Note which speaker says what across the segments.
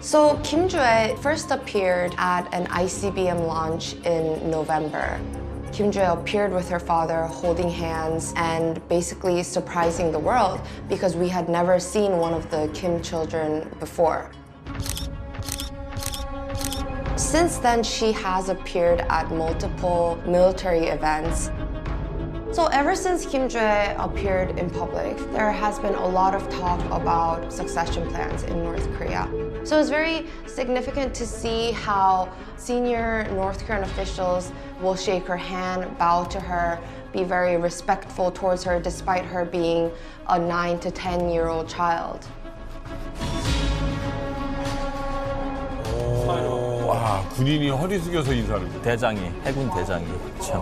Speaker 1: So Kim Joo-ae first appeared at an ICBM launch in November. Kim Joo-ae appeared with her father holding hands and basically surprising the world because we had never seen one of the Kim children before. Since then, she has appeared at multiple military events. So ever since Kim Joo-ae appeared in public, there has been a lot of talk about succession plans in North Korea. So it's very significant to see how senior North Korean officials will shake her hand, bow to her, be very respectful towards her despite her being a 9 to 10-year-old child.
Speaker 2: 와, 군인이 허리 숙여서 인사를.
Speaker 3: 대장이, 해군 대장이 참.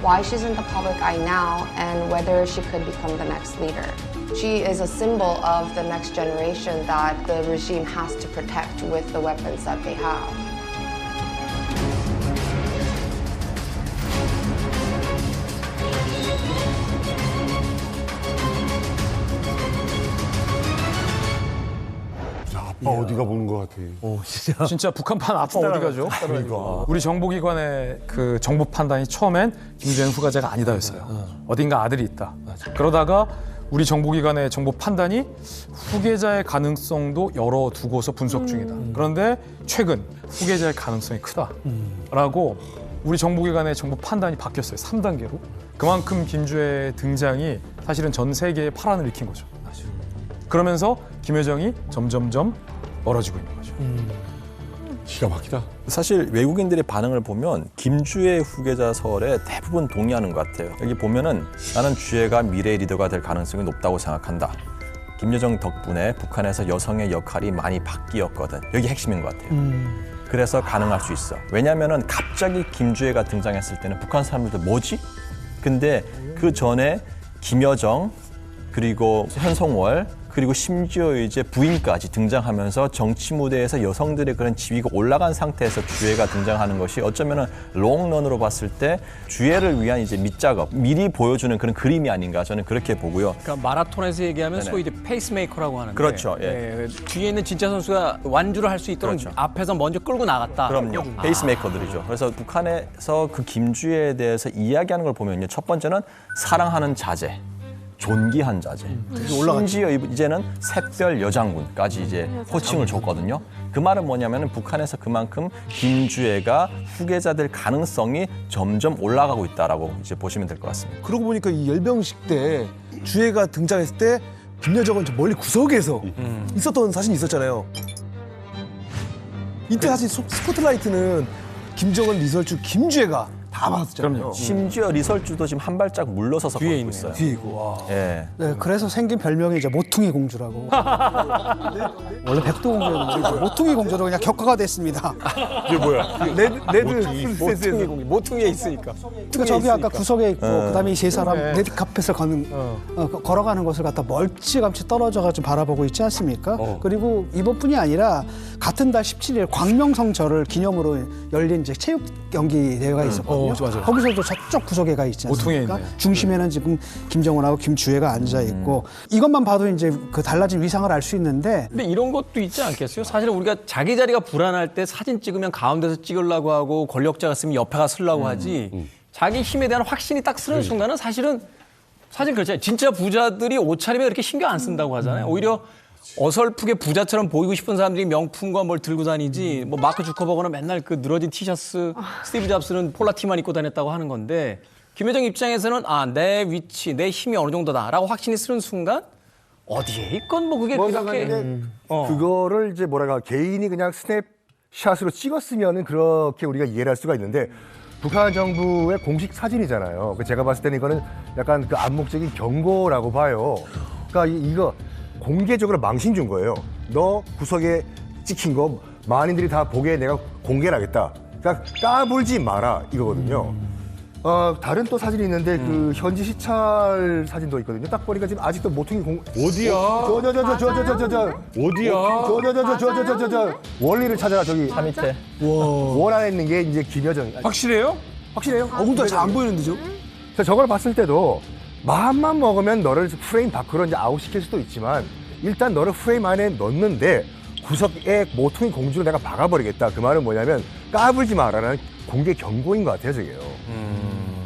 Speaker 1: Why she's in the public eye now and whether she could become the next leader. She is a symbol of the next generation that the regime has to protect with the weapons that they have.
Speaker 2: 아빠 어디가 보는 것 같아.
Speaker 4: 진짜 북한판 아빠 어디 가죠?
Speaker 2: 그러니까.
Speaker 4: 우리 정보기관의 그 정보 판단이 처음엔 김조엔 후가자가 아니다였어요. 어딘가 아들이 있다. 그러다가 우리 정보기관의 정보 판단이 후계자의 가능성도 열어두고서 분석 중이다. 그런데 최근 후계자의 가능성이 크다라고 우리 정보기관의 정보 판단이 바뀌었어요. 3단계로. 그만큼 김주의 등장이 사실은 전 세계에 파란을 일으킨 거죠. 그러면서 김여정이 점점점 멀어지고 있는 거죠.
Speaker 2: 기가 막히다.
Speaker 3: 사실 외국인들의 반응을 보면 김주의 후계자설에 대부분 동의하는 것 같아요. 여기 보면은 나는 주애가 미래의 리더가 될 가능성이 높다고 생각한다. 김여정 덕분에 북한에서 여성의 역할이 많이 바뀌었거든. 여기 핵심인 것 같아요. 그래서 가능할 수 있어. 왜냐면은 갑자기 김주애가 등장했을 때는 북한 사람들도 뭐지? 근데 그 전에 김여정 그리고 현송월 그리고 심지어 이제 부인까지 등장하면서 정치 무대에서 여성들의 그런 지위가 올라간 상태에서 주애가 등장하는 것이 어쩌면은 롱런으로 봤을 때 주애를 위한 이제 밑작업, 미리 보여주는 그런 그림이 아닌가 저는 그렇게 보고요.
Speaker 5: 그러니까 마라톤에서 얘기하면
Speaker 3: 네네.
Speaker 5: 소위 이제 페이스메이커라고 하는데
Speaker 3: 그렇죠, 예.
Speaker 5: 뒤에 있는 진짜 선수가 완주를 할 수 있도록
Speaker 3: 그렇죠.
Speaker 5: 앞에서 먼저 끌고 나갔다.
Speaker 3: 그럼요. 페이스메이커들이죠. 그래서 북한에서 그 김주애에 대해서 이야기하는 걸 보면요. 첫 번째는 사랑하는 자제. 존귀한 자제. 심지어 이제는 샛별 여장군까지 이제 호칭을 줬거든요. 그 말은 뭐냐면은 북한에서 그만큼 김주애가 후계자 될 가능성이 점점 올라가고 있다라고 이제 보시면 될 것 같습니다.
Speaker 6: 그러고 보니까 이 열병식 때 주애가 등장했을 때 김여정은 저 멀리 구석에서 있었던 사진이 있었잖아요. 이때 사실 스포트라이트는 김정은, 리설주, 김주애가 다 받았잖아요.
Speaker 3: 심지어 리설주도 지금 한 발짝 물러서서
Speaker 5: 뒤에
Speaker 3: 걷고
Speaker 5: 있네요.
Speaker 3: 있어요.
Speaker 6: 뒤에 있고 와.
Speaker 3: 예.
Speaker 7: 네, 그래서 생긴 별명이 이제 모퉁이 공주라고. 원래 백두공주였는데 모퉁이 공주로 그냥 격화가 됐습니다.
Speaker 2: 이게 뭐야?
Speaker 6: 레드
Speaker 5: 모퉁이에 있으니까.
Speaker 7: 그러니까 저기 아까 구석에 있고 그다음에 이 세 사람 레드 카펫을 걸어가는 것을 갖다 멀찌감치 떨어져가지고 바라보고 있지 않습니까? 그리고 이번뿐이 아니라 같은 달 17일 광명성절을 기념으로 열린 이제 체육 경기 대회가 있었거든요.
Speaker 4: 맞아요.
Speaker 7: 거기서도 저쪽 구석에 가 있지
Speaker 4: 모퉁이에
Speaker 7: 않습니까?
Speaker 4: 있네.
Speaker 7: 중심에는 지금 김정은하고 김주애가 앉아 있고 이것만 봐도 이제 그 달라진 위상을 알 수 있는데
Speaker 5: 근데 이런 것도 있지 않겠어요? 사실은 우리가 자기 자리가 불안할 때 사진 찍으면 가운데서 찍으려고 하고 권력자가 쓰면 옆에 가 쓰려고 하지 자기 힘에 대한 확신이 딱 쓰는 순간은 사실 그렇잖아요. 진짜 부자들이 옷차림에 그렇게 신경 안 쓴다고 하잖아요. 오히려 어설프게 부자처럼 보이고 싶은 사람들이 명품과 뭘 들고 다니지 뭐 마크 주커버거는 맨날 그 늘어진 티셔츠 스티브 잡스는 폴라티만 입고 다녔다고 하는 건데 김여정 입장에서는 내 위치, 내 힘이 어느 정도다라고 확신이 쓰는 순간 어디에 있건 뭐 그게 그렇게
Speaker 8: 그거를 이제 개인이 그냥 스냅샷으로 찍었으면은 그렇게 우리가 이해를 할 수가 있는데 북한 정부의 공식 사진이잖아요. 제가 봤을 때는 이거는 약간 그 암묵적인 경고라고 봐요. 그러니까 이거 공개적으로 망신 준 거예요. 너 구석에 찍힌 거 만인들이 다 보게 내가 공개를 하겠다. 그러니까 까불지 마라 이거거든요. 다른 또 사진이 있는데 그 현지 시찰 사진도 있거든요. 딱 보니까 지금 아직도 모퉁이
Speaker 2: 어디야?
Speaker 8: 저 원리를 찾아라 저기
Speaker 3: 차 밑에.
Speaker 8: 원 안에 있는 게 이제 김여정.
Speaker 2: 확실해요?
Speaker 8: 확실해요?
Speaker 6: 근데 잘 안 보이는데 죠?
Speaker 8: 저걸 봤을 때도 마음만 먹으면 너를 프레임 밖으로 이제 아웃시킬 수도 있지만 일단 너를 프레임 안에 넣는데 구석에 모퉁이 공주를 내가 박아버리겠다. 그 말은 뭐냐면 까불지 마라라는 공개 경고인 것 같아요, 저게요.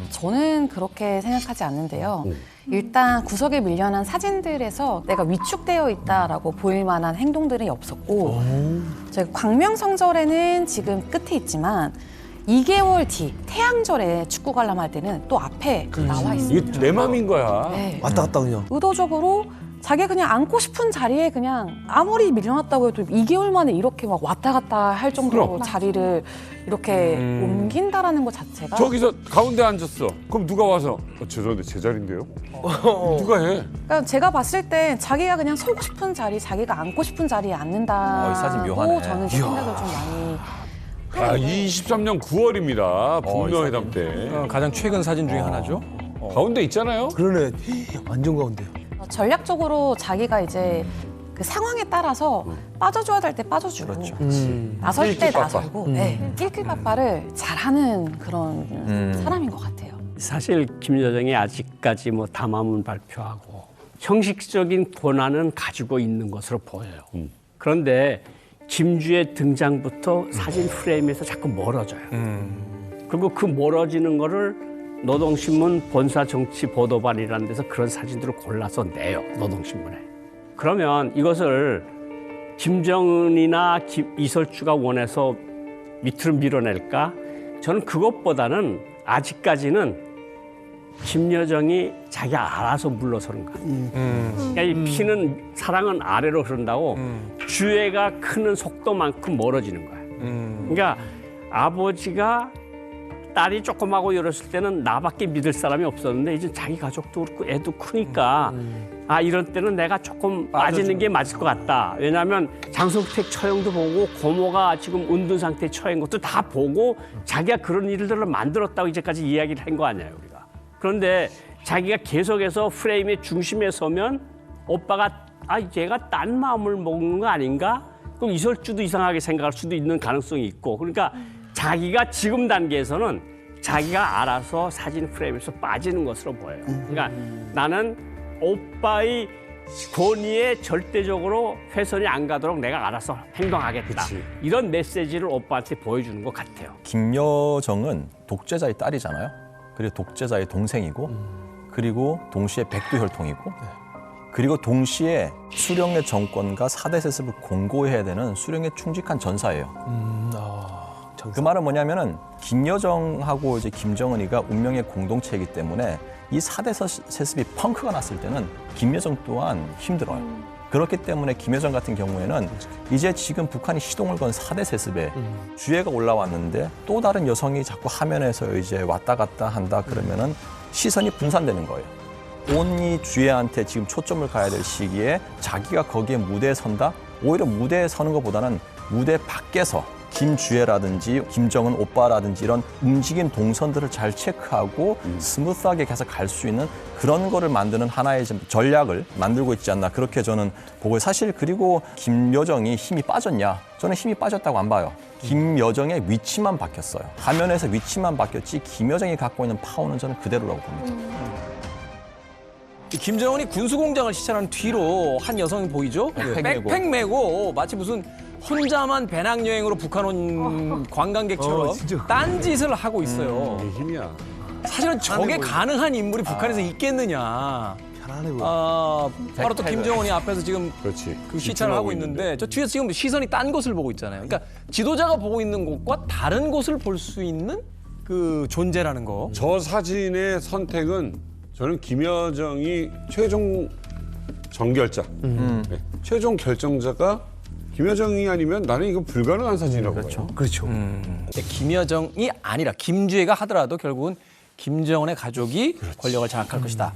Speaker 9: 저는 그렇게 생각하지 않는데요. 일단 구석에 밀려난 사진들에서 내가 위축되어 있다라고 보일 만한 행동들이 없었고 저희 광명성절에는 지금 끝에 있지만 2개월 뒤 태양절에 축구 관람할 때는 또 앞에 나와 있습니다.
Speaker 2: 이게 내 맘인 거야.
Speaker 9: 네.
Speaker 6: 왔다 갔다 그냥.
Speaker 9: 의도적으로 자기가 그냥 앉고 싶은 자리에 그냥 아무리 밀려났다고 해도 2개월 만에 이렇게 막 왔다 갔다 할 정도로
Speaker 2: 그럼.
Speaker 9: 자리를 이렇게 옮긴다라는 것 자체가
Speaker 2: 저기서 가운데 앉았어. 그럼 누가 와서 죄송한데 제 자리인데요? 누가 해?
Speaker 9: 그러니까 제가 봤을 때 자기가 그냥 서고 싶은 자리, 자기가 앉고 싶은 자리에
Speaker 3: 이 사진
Speaker 9: 앉는다고
Speaker 3: 묘하네.
Speaker 9: 저는 생각을 좀 많이
Speaker 2: 아, 23년 9월입니다. 북미회담 때.
Speaker 5: 가장 최근 사진 중에 하나죠.
Speaker 2: 가운데 있잖아요.
Speaker 6: 그러네. 완전 가운데요.
Speaker 9: 전략적으로 자기가 이제 그 상황에 따라서 빠져줘야 될 때 빠져주고 나설 때 나서고 낄낄빠빠를 잘하는 그런 사람인 것 같아요.
Speaker 10: 사실 김여정이 아직까지 뭐 담화문 발표하고 형식적인 권한은 가지고 있는 것으로 보여요. 그런데 김주의 등장부터 사진 프레임에서 자꾸 멀어져요. 그리고 그 멀어지는 거를 노동신문 본사정치보도반이라는 데서 그런 사진들을 골라서 내요. 노동신문에. 그러면 이것을 김정은이나 이설주가 원해서 밑으로 밀어낼까? 저는 그것보다는 아직까지는 김여정이 자기가 알아서 물러서는 거 같아요. 그러니까 이 피는 사랑은 아래로 흐른다고 주애가 크는 속도만큼 멀어지는 거예요. 그러니까 아버지가 딸이 조그마하고 이랬을 때는 나밖에 믿을 사람이 없었는데 이제 자기 가족도 그렇고 애도 크니까 아 이런 때는 내가 조금 빠지는 게 맞을 것 같다. 왜냐하면 장성택 처형도 보고 고모가 지금 은둔 상태에 처한 것도 다 보고 자기가 그런 일들을 만들었다고 이제까지 이야기를 한 거 아니에요 우리가. 그런데 자기가 계속해서 프레임의 중심에 서면 오빠가 아 얘가 딴 마음을 먹는 거 아닌가? 그럼 이설주도 이상하게 생각할 수도 있는 가능성이 있고 그러니까 자기가 지금 단계에서는 자기가 알아서 사진 프레임에서 빠지는 것으로 보여요. 그러니까 나는 오빠의 권위에 절대적으로 훼손이 안 가도록 내가 알아서 행동하겠다. 이런 메시지를 오빠한테 보여주는 것 같아요.
Speaker 3: 김여정은 독재자의 딸이잖아요. 그리고 독재자의 동생이고 그리고 동시에 백두혈통이고 그리고 동시에 수령의 정권과 4대 세습을 공고해야 되는 수령에 충직한 전사예요. 그 말은 뭐냐면은 김여정하고 이제 김정은이가 운명의 공동체이기 때문에 이 4대 세습이 펑크가 났을 때는 김여정 또한 힘들어요. 그렇기 때문에 김여정 같은 경우에는 이제 지금 북한이 시동을 건 4대 세습에 주애가 올라왔는데 또 다른 여성이 자꾸 화면에서 이제 왔다 갔다 한다 그러면은 시선이 분산되는 거예요. 온 이 주애한테 지금 초점을 가야 될 시기에 자기가 거기에 무대에 선다? 오히려 무대에 서는 것보다는 무대 밖에서 김주애라든지 김정은 오빠라든지 이런 움직임 동선들을 잘 체크하고 스무스하게 계속 갈 수 있는 그런 거를 만드는 하나의 전략을 만들고 있지 않나 그렇게 저는 보고 사실 그리고 김여정이 힘이 빠졌냐? 저는 힘이 빠졌다고 안 봐요. 김여정의 위치만 바뀌었어요. 화면에서 위치만 바뀌었지 김여정이 갖고 있는 파워는 저는 그대로라고 봅니다.
Speaker 5: 김정은이 군수공장을 시찰한 뒤로 한 여성이 보이죠? 백팩 메고 마치 무슨 혼자만 배낭여행으로 북한 온 관광객처럼 딴짓을 하고 있어요.
Speaker 2: 이게 힘이야.
Speaker 5: 사실은 저게 가능한 인물이 북한에서 있겠느냐.
Speaker 6: 편안해 보여.
Speaker 5: 바로 또 김정은이 앞에서 지금
Speaker 2: 그렇지.
Speaker 5: 그 시찰을 하고 있는데 저 뒤에서 지금 시선이 딴 곳을 보고 있잖아요. 그러니까 지도자가 보고 있는 곳과 다른 곳을 볼 수 있는 그 존재라는 거.
Speaker 2: 저 사진의 선택은 저는 김여정이 최종 정결자, 네. 최종 결정자가 김여정이 아니면 나는 이거 불가능한 사진이라고 봐요.
Speaker 6: 그렇죠.
Speaker 5: 김여정이 아니라 김주애가 하더라도 결국은 김정은의 가족이 권력을 장악할 것이다.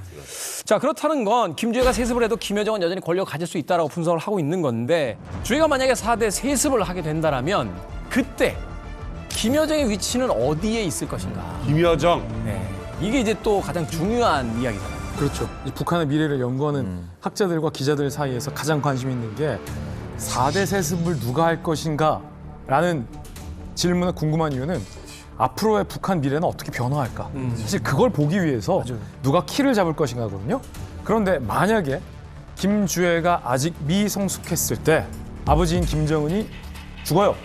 Speaker 5: 자, 그렇다는 건 김주애가 세습을 해도 김여정은 여전히 권력을 가질 수 있다라고 분석을 하고 있는 건데 주애가 만약에 4대 세습을 하게 된다면 그때 김여정의 위치는 어디에 있을 것인가.
Speaker 2: 김여정.
Speaker 5: 네. 이게 이제 또 가장 중요한 이야기잖아요.
Speaker 4: 그렇죠. 이 북한의 미래를 연구하는 학자들과 기자들 사이에서 가장 관심 있는 게 4대 세습을 누가 할 것인가 라는 질문에 궁금한 이유는 앞으로의 북한 미래는 어떻게 변화할까? 사실 그걸 보기 위해서 누가 키를 잡을 것인가거든요. 그런데 만약에 김주애가 아직 미성숙했을 때 아버지인 김정은이 죽어요.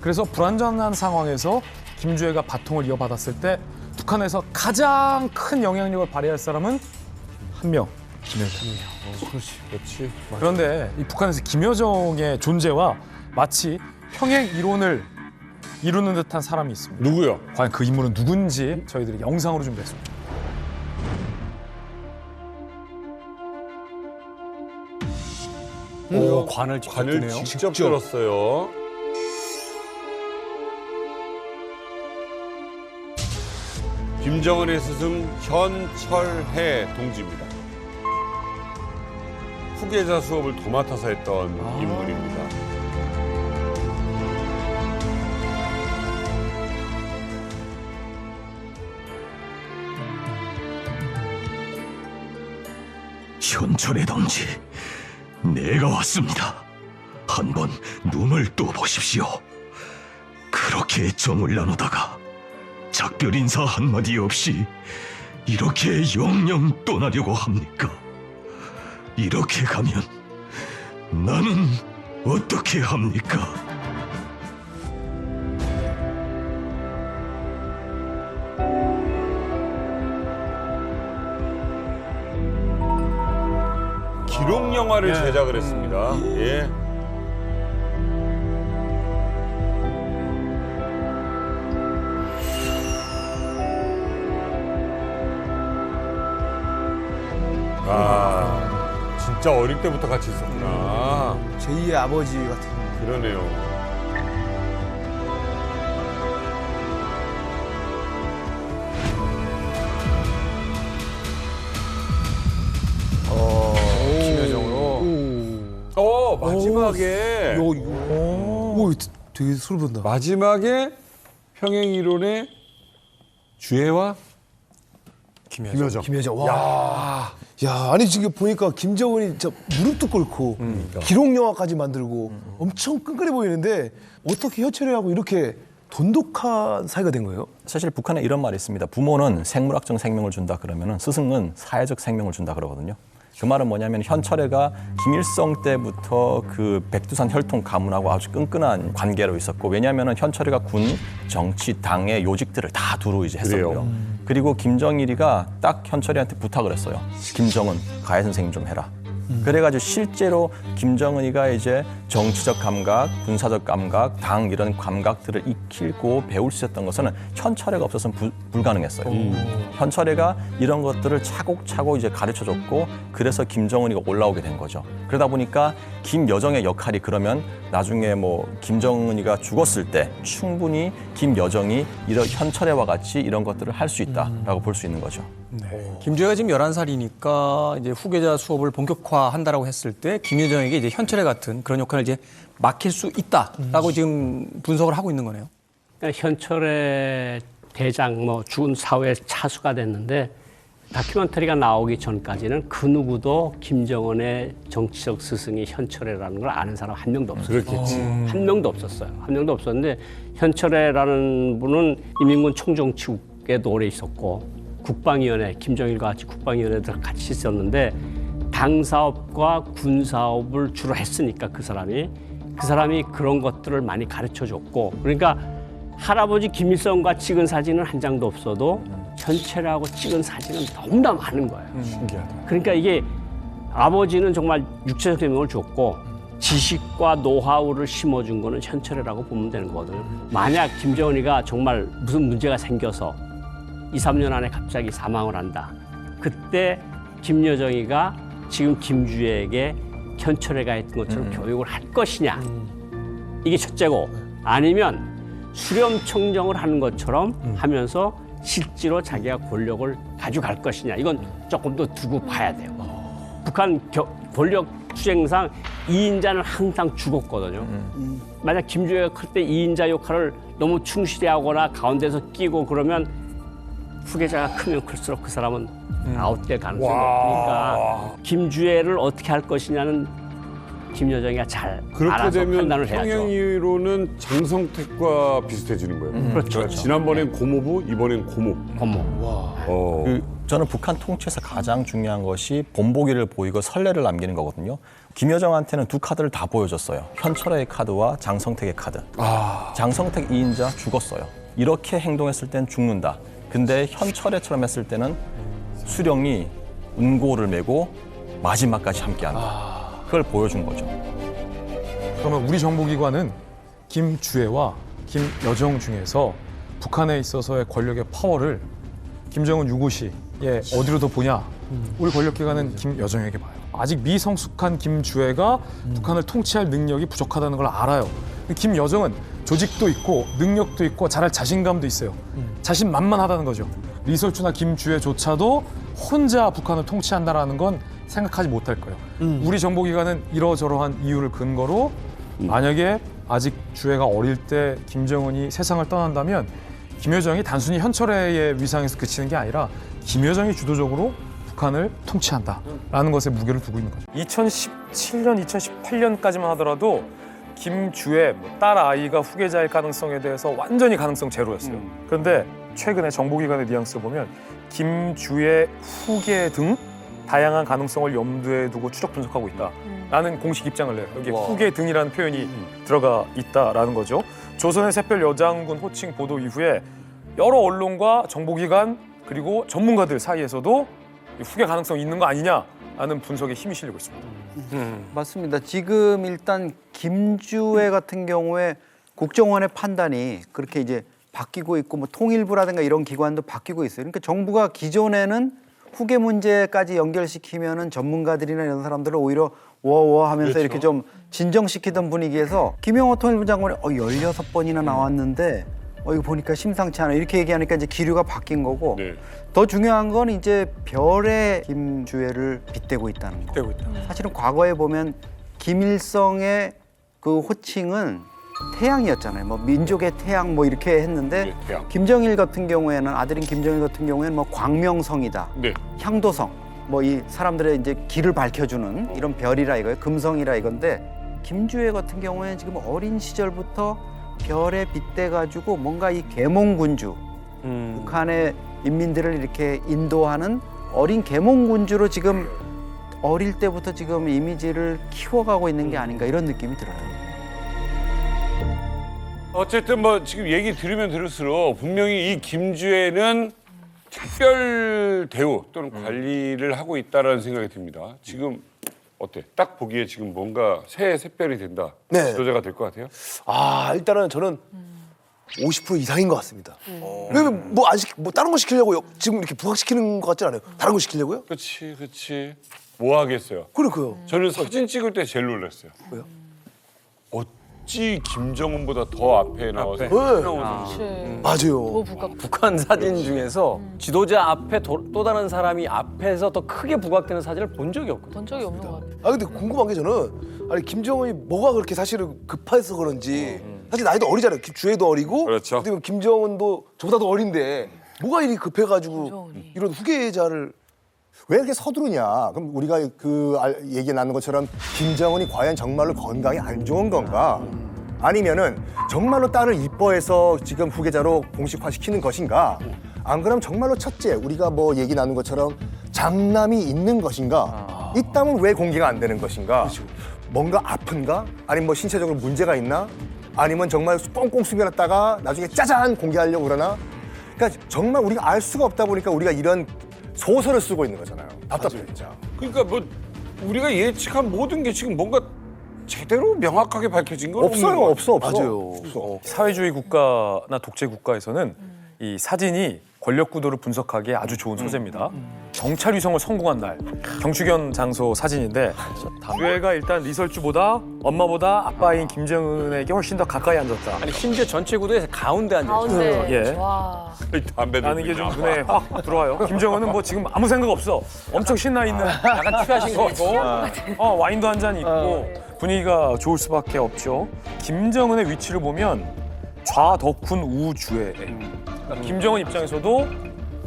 Speaker 4: 그래서 불완전한 상황에서 김주애가 바통을 이어받았을 때 북한에서 가장 큰 영향력을 발휘할 사람은 한 명, 김여정.
Speaker 2: 그렇지.
Speaker 4: 그런데 이 북한에서 김여정의 존재와 마치 평행 이론을 이루는 듯한 사람이 있습니다.
Speaker 2: 누구요?
Speaker 4: 과연 그 인물은 누군지 저희들이 영상으로 준비했습니다.
Speaker 5: 오, 관을 직접
Speaker 2: 관을
Speaker 5: 드네요.
Speaker 2: 직접 들었어요. 김정은의 스승 현철해 동지입니다. 후계자 수업을 도맡아서 했던 인물입니다.
Speaker 11: 현철의 동지, 내가 왔습니다. 한번 눈을 떠보십시오. 그렇게 정을 나누다가 작별 인사 한마디 없이 이렇게 영영 떠나려고 합니까? 이렇게 가면 나는 어떻게 합니까?
Speaker 2: 기록 영화를 제작을 했습니다. 예. 아, 진짜 어릴 때부터 같이 있었구나.
Speaker 6: 제2의 아버지 같은.
Speaker 2: 그러네요. 마지막에
Speaker 6: 오, 되게 소름 돋는다.
Speaker 2: 마지막에 평행 이론의 주애와
Speaker 8: 김여정.
Speaker 6: 김여정. 와. 야, 아니 지금 보니까 김정은이 진짜 무릎도 꿇고 기록 영화까지 만들고 엄청 끈끈해 보이는데 어떻게 현철이하고 이렇게 돈독한 사이가 된 거예요?
Speaker 3: 사실 북한에 이런 말이 있습니다. 부모는 생물학적 생명을 준다 그러면은 스승은 사회적 생명을 준다 그러거든요. 그 말은 뭐냐면 현철애가 김일성 때부터 그 백두산 혈통 가문하고 아주 끈끈한 관계로 있었고, 왜냐하면 현철애가 군, 정치, 당의 요직들을 다 두루 이제 했었고요. 그리고 김정일이가 딱 현철이한테 부탁을 했어요. 김정은 가해 선생님 좀 해라. 그래가지고 실제로 김정은이가 이제 정치적 감각, 군사적 감각, 당 이런 감각들을 익히고 배울 수 있었던 것은 현철애가 없어서는 불가능했어요. 현철애가 이런 것들을 차곡차곡 이제 가르쳐줬고, 그래서 김정은이가 올라오게 된 거죠. 그러다 보니까 김여정의 역할이 그러면 나중에 뭐 김정은이가 죽었을 때 충분히 김여정이 이런 현철애와 같이 이런 것들을 할 수 있다라고 볼 수 있는 거죠.
Speaker 5: 김주애가 지금 11살이니까 이제 후계자 수업을 본격화한다라고 했을 때 김여정에게 이제 현철애 같은 그런 역할을 이제 맡길 수 있다라고 지금 분석을 하고 있는 거네요.
Speaker 10: 그러니까 현철의 대장 뭐 죽은 사후에 차수가 됐는데 다큐멘터리가 나오기 전까지는 그 누구도 김정은의 정치적 스승이 현철애라는 걸 아는 사람 한 명도 없었어요.
Speaker 2: 그렇겠지.
Speaker 10: 한 명도 없었어요. 한 명도 없었는데 현철애라는 분은 인민군 총정치국에도 오래 있었고 국방위원회, 김정일과 같이 국방위원회들 같이 있었는데 당 사업과 군 사업을 주로 했으니까 그 사람이 그런 것들을 많이 가르쳐줬고, 그러니까 할아버지 김일성과 찍은 사진은 한 장도 없어도 현철하고 찍은 사진은 너무나 많은 거예요.
Speaker 2: 신기하다.
Speaker 10: 그러니까 이게 아버지는 정말 육체적 생명을 줬고 지식과 노하우를 심어준 거는 현철이라고 보면 되는 거거든요. 만약 김정은이가 정말 무슨 문제가 생겨서 2, 3년 안에 갑자기 사망을 한다. 그때 김여정이가 지금 김주애에게 현철애가 했던 것처럼 교육을 할 것이냐. 이게 첫째고, 아니면 수렴청정을 하는 것처럼 하면서 실제로 자기가 권력을 가져갈 것이냐. 이건 조금 더 두고 봐야 돼요. 북한 권력 투쟁상 2인자는 항상 죽었거든요. 만약 김주애가 클 때 2인자 역할을 너무 충실히 하거나 가운데서 끼고 그러면 후계자가 크면 클수록 그 사람은 아웃될 가능성이 높으니까 김주애를 어떻게 할 것이냐는 김여정이가 잘
Speaker 2: 그렇게
Speaker 10: 알아서
Speaker 2: 되면
Speaker 10: 판단을 해야죠.
Speaker 2: 평행이론은 장성택과 비슷해지는 거예요.
Speaker 10: 그렇죠.
Speaker 2: 그러니까 지난번엔 고모부, 이번엔 고모.
Speaker 10: 고모.
Speaker 2: 어.
Speaker 3: 그 저는 북한 통치에서 가장 중요한 것이 본보기를 보이고 선례를 남기는 거거든요. 김여정한테는 두 카드를 다 보여줬어요. 현철의 카드와 장성택의 카드. 장성택 2인자 죽었어요. 이렇게 행동했을 땐 죽는다. 근데 현철애처럼 했을 때는 수령이 운고를 메고 마지막까지 함께한다. 그걸 보여준 거죠.
Speaker 4: 그러면 우리 정보기관은 김주애와 김여정 중에서 북한에 있어서의 권력의 파워를 김정은 유고시에 어디로 더 보냐? 우리 권력기관은 김여정에게 봐요. 아직 미성숙한 김주애가 북한을 통치할 능력이 부족하다는 걸 알아요. 김여정은 조직도 있고 능력도 있고 잘할 자신감도 있어요. 자신만만하다는 거죠. 리설주나 김주애조차도 혼자 북한을 통치한다라는 건 생각하지 못할 거예요. 우리 정보기관은 이러저러한 이유를 근거로 만약에 아직 주애가 어릴 때 김정은이 세상을 떠난다면 김여정이 단순히 현철애의 위상에서 그치는 게 아니라 김여정이 주도적으로 북한을 통치한다라는 것에 무게를 두고 있는 거죠. 2017년, 2018년까지만 하더라도 김주애 딸 아이가 후계자일 가능성에 대해서 완전히 가능성 제로였어요. 그런데 최근에 정보기관의 뉘앙스를 보면 김주애 후계 등 다양한 가능성을 염두에 두고 추적 분석하고 있다라는 공식 입장을 내요. 여기 후계 등이라는 표현이 들어가 있다라는 거죠. 조선의 샛별 여장군 호칭 보도 이후에 여러 언론과 정보기관 그리고 전문가들 사이에서도 후계 가능성이 있는 거 아니냐라는 분석에 힘이 실리고 있습니다.
Speaker 12: 맞습니다. 지금 일단 김주애 같은 경우에 국정원의 판단이 그렇게 이제 바뀌고 있고 뭐 통일부라든가 이런 기관도 바뀌고 있어요. 그러니까 정부가 기존에는 후계 문제까지 연결시키면은 전문가들이나 이런 사람들을 오히려 워워 하면서 그렇죠. 이렇게 좀 진정시키던 분위기에서 김영호 통일부 장관이 16번이나 나왔는데 이거 보니까 심상치 않아 이렇게 얘기하니까 이제 기류가 바뀐 거고
Speaker 2: 네.
Speaker 12: 더 중요한 건 이제 별의 김주애를 빗대고 있다는 거. 사실은 과거에 보면 김일성의 그 호칭은 태양이었잖아요. 뭐 민족의 태양 뭐 이렇게 했는데
Speaker 2: 네, 태양.
Speaker 12: 김정일 같은 경우에는 아들인 김정일 같은 경우에는 뭐 광명성이다,
Speaker 2: 네.
Speaker 12: 향도성, 뭐 이 사람들의 이제 길을 밝혀주는 이런 별이라 이거예요. 금성이라 이건데 김주애 같은 경우에는 지금 어린 시절부터 별에 빗대 가지고 뭔가 이 계몽군주, 북한의 인민들을 이렇게 인도하는 어린 계몽군주로 지금 어릴 때부터 지금 이미지를 키워가고 있는 게 아닌가 이런 느낌이 들어요.
Speaker 2: 어쨌든 뭐 지금 얘기 들으면 들을수록 분명히 이 김주애는 특별 대우 또는 관리를 하고 있다라는 생각이 듭니다. 지금 어때? 딱 보기에 지금 뭔가 새 샛별이 된다.
Speaker 6: 네.
Speaker 2: 지도자가 될 것 같아요?
Speaker 6: 일단은 저는 50% 이상인 것 같습니다. 왜냐면 뭐 안 시키, 뭐 다른 거 시키려고요? 지금 이렇게 부각시키는 것 같지 않아요? 다른 거 시키려고요?
Speaker 2: 그렇지. 뭐 하겠어요?
Speaker 6: 그러니까요.
Speaker 2: 저는 사진 찍을 때 제일 놀랐어요.
Speaker 6: 왜요?
Speaker 2: 어찌 김정은보다 더 앞에 나와서
Speaker 6: 맞아요.
Speaker 5: 북한 사진 중에서 지도자 앞에 또 다른 사람이 앞에서 더 크게 부각되는 사진을 본 적이 없거든요.
Speaker 13: 본 적이 없는 것 같아요.
Speaker 6: 근데 궁금한 게 저는 김정은이 뭐가 그렇게 사실은 급해서 그런지 사실 나이도 어리잖아요. 주애도 어리고
Speaker 2: 그렇죠.
Speaker 6: 그다음에 김정은도 저보다도 어린데 뭐가 이리 급해가지고 이런 후계자를
Speaker 8: 왜 이렇게 서두르냐? 그럼 우리가 얘기 나눈 것처럼 김정은이 과연 정말로 건강이 안 좋은 건가? 아니면은 정말로 딸을 이뻐해서 지금 후계자로 공식화시키는 것인가? 안 그럼 정말로 첫째 우리가 뭐 얘기 나눈 것처럼 장남이 있는 것인가? 있다면 왜 공개가 안 되는 것인가? 뭔가 아픈가? 아니면 뭐 신체적으로 문제가 있나? 아니면 정말 꽁꽁 숨겨놨다가 나중에 짜잔 공개하려고 그러나? 그러니까 정말 우리가 알 수가 없다 보니까 우리가 이런 소설을 쓰고 있는 거잖아요. 답답해 진짜.
Speaker 2: 그러니까 뭐 우리가 예측한 모든 게 지금 뭔가 제대로 명확하게 밝혀진 건
Speaker 8: 없어요. 없어.
Speaker 6: 맞아요.
Speaker 4: 사회주의 국가나 독재 국가에서는 이 사진이 권력 구도를 분석하기에 아주 좋은 소재입니다. 경찰 위성을 성공한 날 경축연 장소 사진인데 주애가 일단 리설주보다 엄마보다 아빠인 김정은에게 훨씬 더 가까이 앉았다.
Speaker 5: 아니 심지어 전체 구도에서 가운데 앉아 있어요.
Speaker 13: 가운데.
Speaker 4: 예.
Speaker 13: 와.
Speaker 2: 담배도
Speaker 4: 라는 게 좀 눈에 확 들어와요. 김정은은 뭐 지금 아무 생각 없어. 엄청 신나 있는
Speaker 5: 약간 취하신 거 있고
Speaker 4: 와인도 한 잔 있고 분위기가 좋을 수밖에 없죠. 김정은의 위치를 보면 좌덕훈 우주애. 그러니까 김정은 입장에서도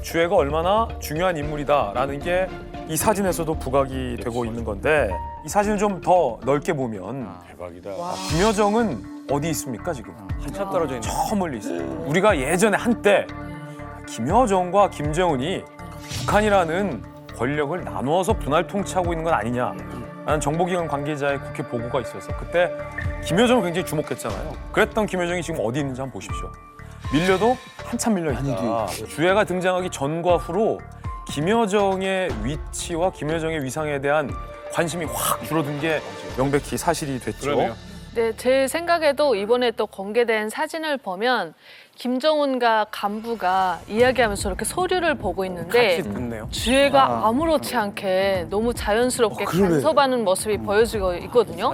Speaker 4: 주애가 얼마나 중요한 인물이다라는 게 이 사진에서도 부각이 되고 있는 건데 이 사진을 좀 더 넓게 보면
Speaker 2: 대박이다.
Speaker 4: 김여정은 어디 있습니까 지금?
Speaker 5: 한참 떨어져 있는.
Speaker 4: 저 멀리 있어요. 우리가 예전에 한때 김여정과 김정은이 북한이라는 권력을 나누어서 분할 통치하고 있는 건 아니냐라는 정보기관 관계자의 국회 보고가 있어서 그때 김여정을 굉장히 주목했잖아요. 그랬던 김여정이 지금 어디 있는지 한번 보십시오. 밀려도 한참 밀려있다. 주애가 등장하기 전과 후로 김여정의 위치와 김여정의 위상에 대한 관심이 확 줄어든 게 명백히 사실이 됐죠.
Speaker 2: 그러네요.
Speaker 13: 네, 제 생각에도 이번에 또 공개된 사진을 보면 김정은과 간부가 이야기하면서 이렇게 서류를 보고 있는데 주애가 아무렇지 않게 너무 자연스럽게 간섭하는 모습이 보여지고 있거든요.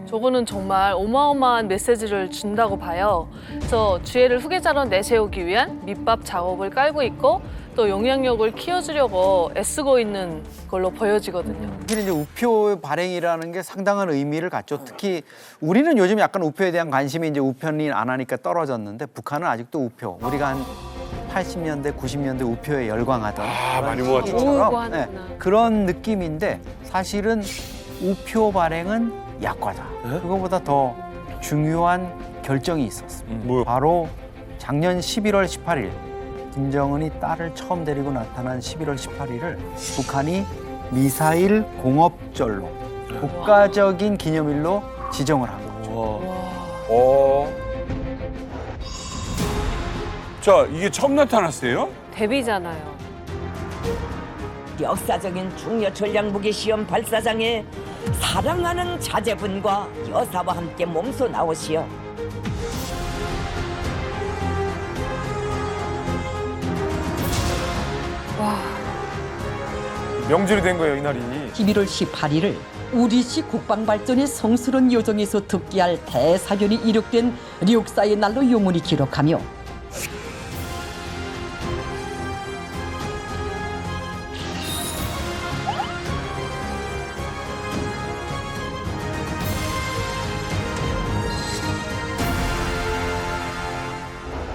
Speaker 13: 저거는 정말 어마어마한 메시지를 준다고 봐요. 그래서 주애를 후계자로 내세우기 위한 밑밥 작업을 깔고 있고 또 영향력을 키워주려고 애쓰고 있는 걸로 보여지거든요.
Speaker 12: 사실 이제 우표 발행이라는 게 상당한 의미를 갖죠. 특히 우리는 요즘 약간 우표에 대한 관심이 이제 우편이 안 하니까 떨어졌는데 북한은 아직도 우표. 우리가 한 80년대, 90년대 우표에 열광하던
Speaker 2: 많이 모았죠.
Speaker 12: 시기처럼, 네, 그런 느낌인데 사실은 우표 발행은 약과다. 그거보다 더 중요한 결정이 있었습니다. 바로 작년 11월 18일 김정은이 딸을 처음 데리고 나타난 11월 18일을 북한이 미사일 공업절로 국가적인 기념일로 지정을 한 거죠.
Speaker 2: 자, 이게 처음 나타났어요?
Speaker 13: 데뷔잖아요.
Speaker 14: 역사적인 중요 전략무기 시험 발사장에 사랑하는 자제분과 여사와 함께 몸소 나오시어
Speaker 4: 명절이 된 거예요, 이날이.
Speaker 14: 11월 18일을 우리식 국방발전의 성스러운 여정에서 듣기할 대사변이 이룩된 역사의 날로 영원히 기록하며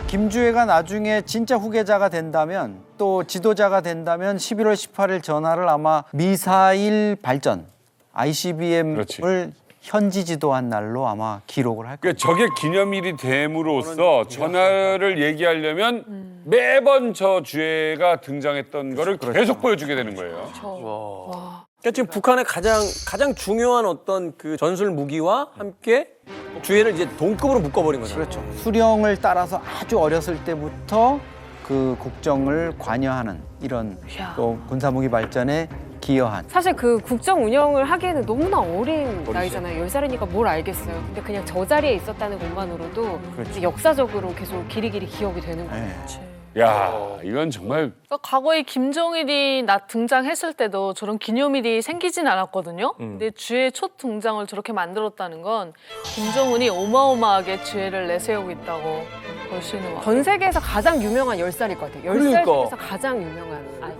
Speaker 12: 김주애가 나중에 진짜 후계자가 된다면 또 지도자가 된다면 11월 18일 전화를 아마 미사일 발전 ICBM을 현지 지도한 날로 아마 기록을 할 거예요.
Speaker 2: 그러니까 저게 기념일이 됨으로써 전화를 얘기하려면 매번 저 주애가 등장했던 거를 계속 보여주게 되는 거예요.
Speaker 5: 그러니까 지금 북한의 가장 중요한 어떤 그 전술 무기와 함께 주애를 이제 동급으로 묶어버린 거죠.
Speaker 12: 그렇죠. 수령을 따라서 아주 어렸을 때부터 그 국정을 관여하는 이런 또 군사무기 발전에 기여한.
Speaker 15: 사실 그 국정 운영을 하기에는 너무나 어린 나이잖아요. 10살이니까 뭘 알겠어요. 근데 그냥 저 자리에 있었다는 것만으로도 이제 역사적으로 계속 길이길이 기억이 되는 거예요.
Speaker 2: 야, 이건 정말
Speaker 13: 그러니까 과거에 김정일이 등장했을 때도 저런 기념일이 생기진 않았거든요. 근데 주애 첫 등장을 저렇게 만들었다는 건 김정은이 어마어마하게 주애를 내세우고 있다고 볼 수 있는 것 같아요.
Speaker 15: 전 세계에서 가장 유명한 10살일 것 같아요. 10살 중에서 가장 유명한 아이.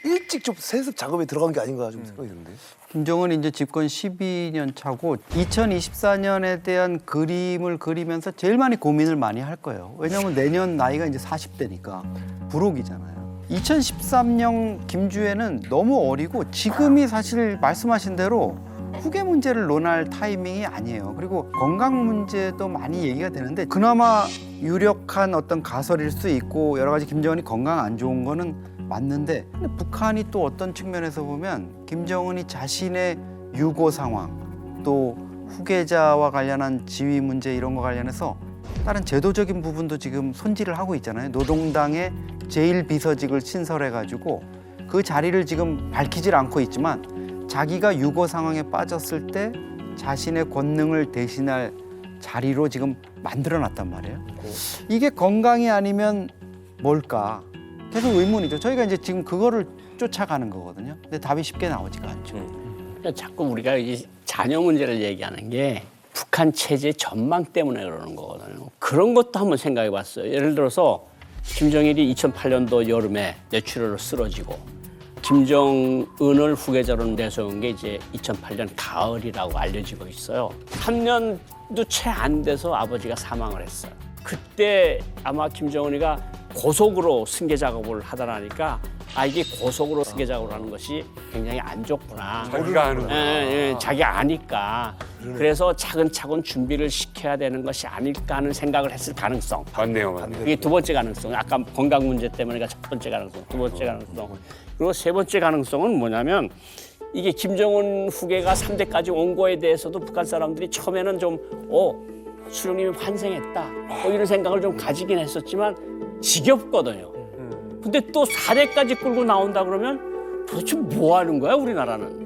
Speaker 6: 일찍 좀 세습 작업에 들어간 게 아닌가 좀 생각이 드는데.
Speaker 12: 김정은이 이제 집권 12년 차고 2024년에 대한 그림을 그리면서 제일 많이 고민을 많이 할 거예요. 왜냐하면 내년 나이가 이제 40대니까 불혹이잖아요. 2013년 김주애는 너무 어리고 지금이 사실 말씀하신 대로 후계 문제를 논할 타이밍이 아니에요. 그리고 건강 문제도 많이 얘기가 되는데 그나마 유력한 어떤 가설일 수 있고 여러 가지 김정은이 건강 안 좋은 거는 맞는데 근데 북한이 또 어떤 측면에서 보면 김정은이 자신의 유고 상황 또 후계자와 관련한 지위 문제 이런 거 관련해서 다른 제도적인 부분도 지금 손질을 하고 있잖아요. 노동당의 제1비서직을 신설해가지고 그 자리를 지금 밝히질 않고 있지만 자기가 유고 상황에 빠졌을 때 자신의 권능을 대신할 자리로 지금 만들어놨단 말이에요. 이게 건강이 아니면 뭘까? 계속 의문이죠. 저희가 이제 지금 그거를 쫓아가는 거거든요. 근데 답이 쉽게 나오지가 않죠.
Speaker 10: 그러니까 자꾸 우리가 이 자녀 문제를 얘기하는 게 북한 체제의 전망 때문에 그러는 거거든요. 그런 것도 한번 생각해 봤어요. 예를 들어서 김정일이 2008년도 여름에 뇌출혈로 쓰러지고 김정은을 후계자로 내세운 게 이제 2008년 가을이라고 알려지고 있어요. 3년도 채 안 돼서 아버지가 사망을 했어요. 그때 아마 김정은이가 고속으로 승계 작업을 하더라니까 이게 고속으로 승계 작업을 하는 것이 굉장히 안 좋구나.
Speaker 2: 자기가 하는
Speaker 10: 자기가 아니까. 그래서 차근차근 준비를 시켜야 되는 것이 아닐까 하는 생각을 했을 가능성.
Speaker 2: 맞네요.
Speaker 10: 이게 두 번째 가능성. 아까 건강 문제 때문에가 첫 번째 가능성, 두 번째 가능성. 그리고 세 번째 가능성은 뭐냐면 이게 김정은 후계가 3대까지 온 거에 대해서도 북한 사람들이 처음에는 좀 수령님이 환생했다. 이런 생각을 좀 가지긴 했었지만 지겹거든요. 근데 또 4대까지 끌고 나온다 그러면 도대체 뭐 하는 거야, 우리나라는.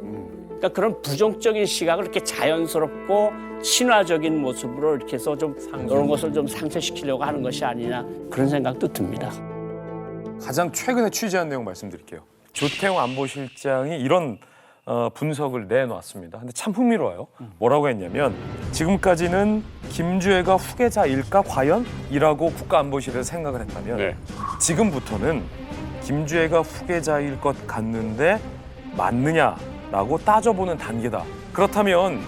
Speaker 10: 그러니까 그런 부정적인 시각을 이렇게 자연스럽고 친화적인 모습으로 이렇게 해서 좀 이런 것을 좀 상쇄시키려고 하는 것이 아니냐 그런 생각도 듭니다.
Speaker 16: 가장 최근에 취재한 내용 말씀드릴게요. 조태용 안보실장이 이런 분석을 내놨습니다. 근데 참 흥미로워요. 뭐라고 했냐면 지금까지는 김주애가 후계자일까 과연? 이라고 국가안보실에서 생각을 했다면 지금부터는 김주애가 후계자일 것 같는데 맞느냐라고 따져보는 단계다. 그렇다면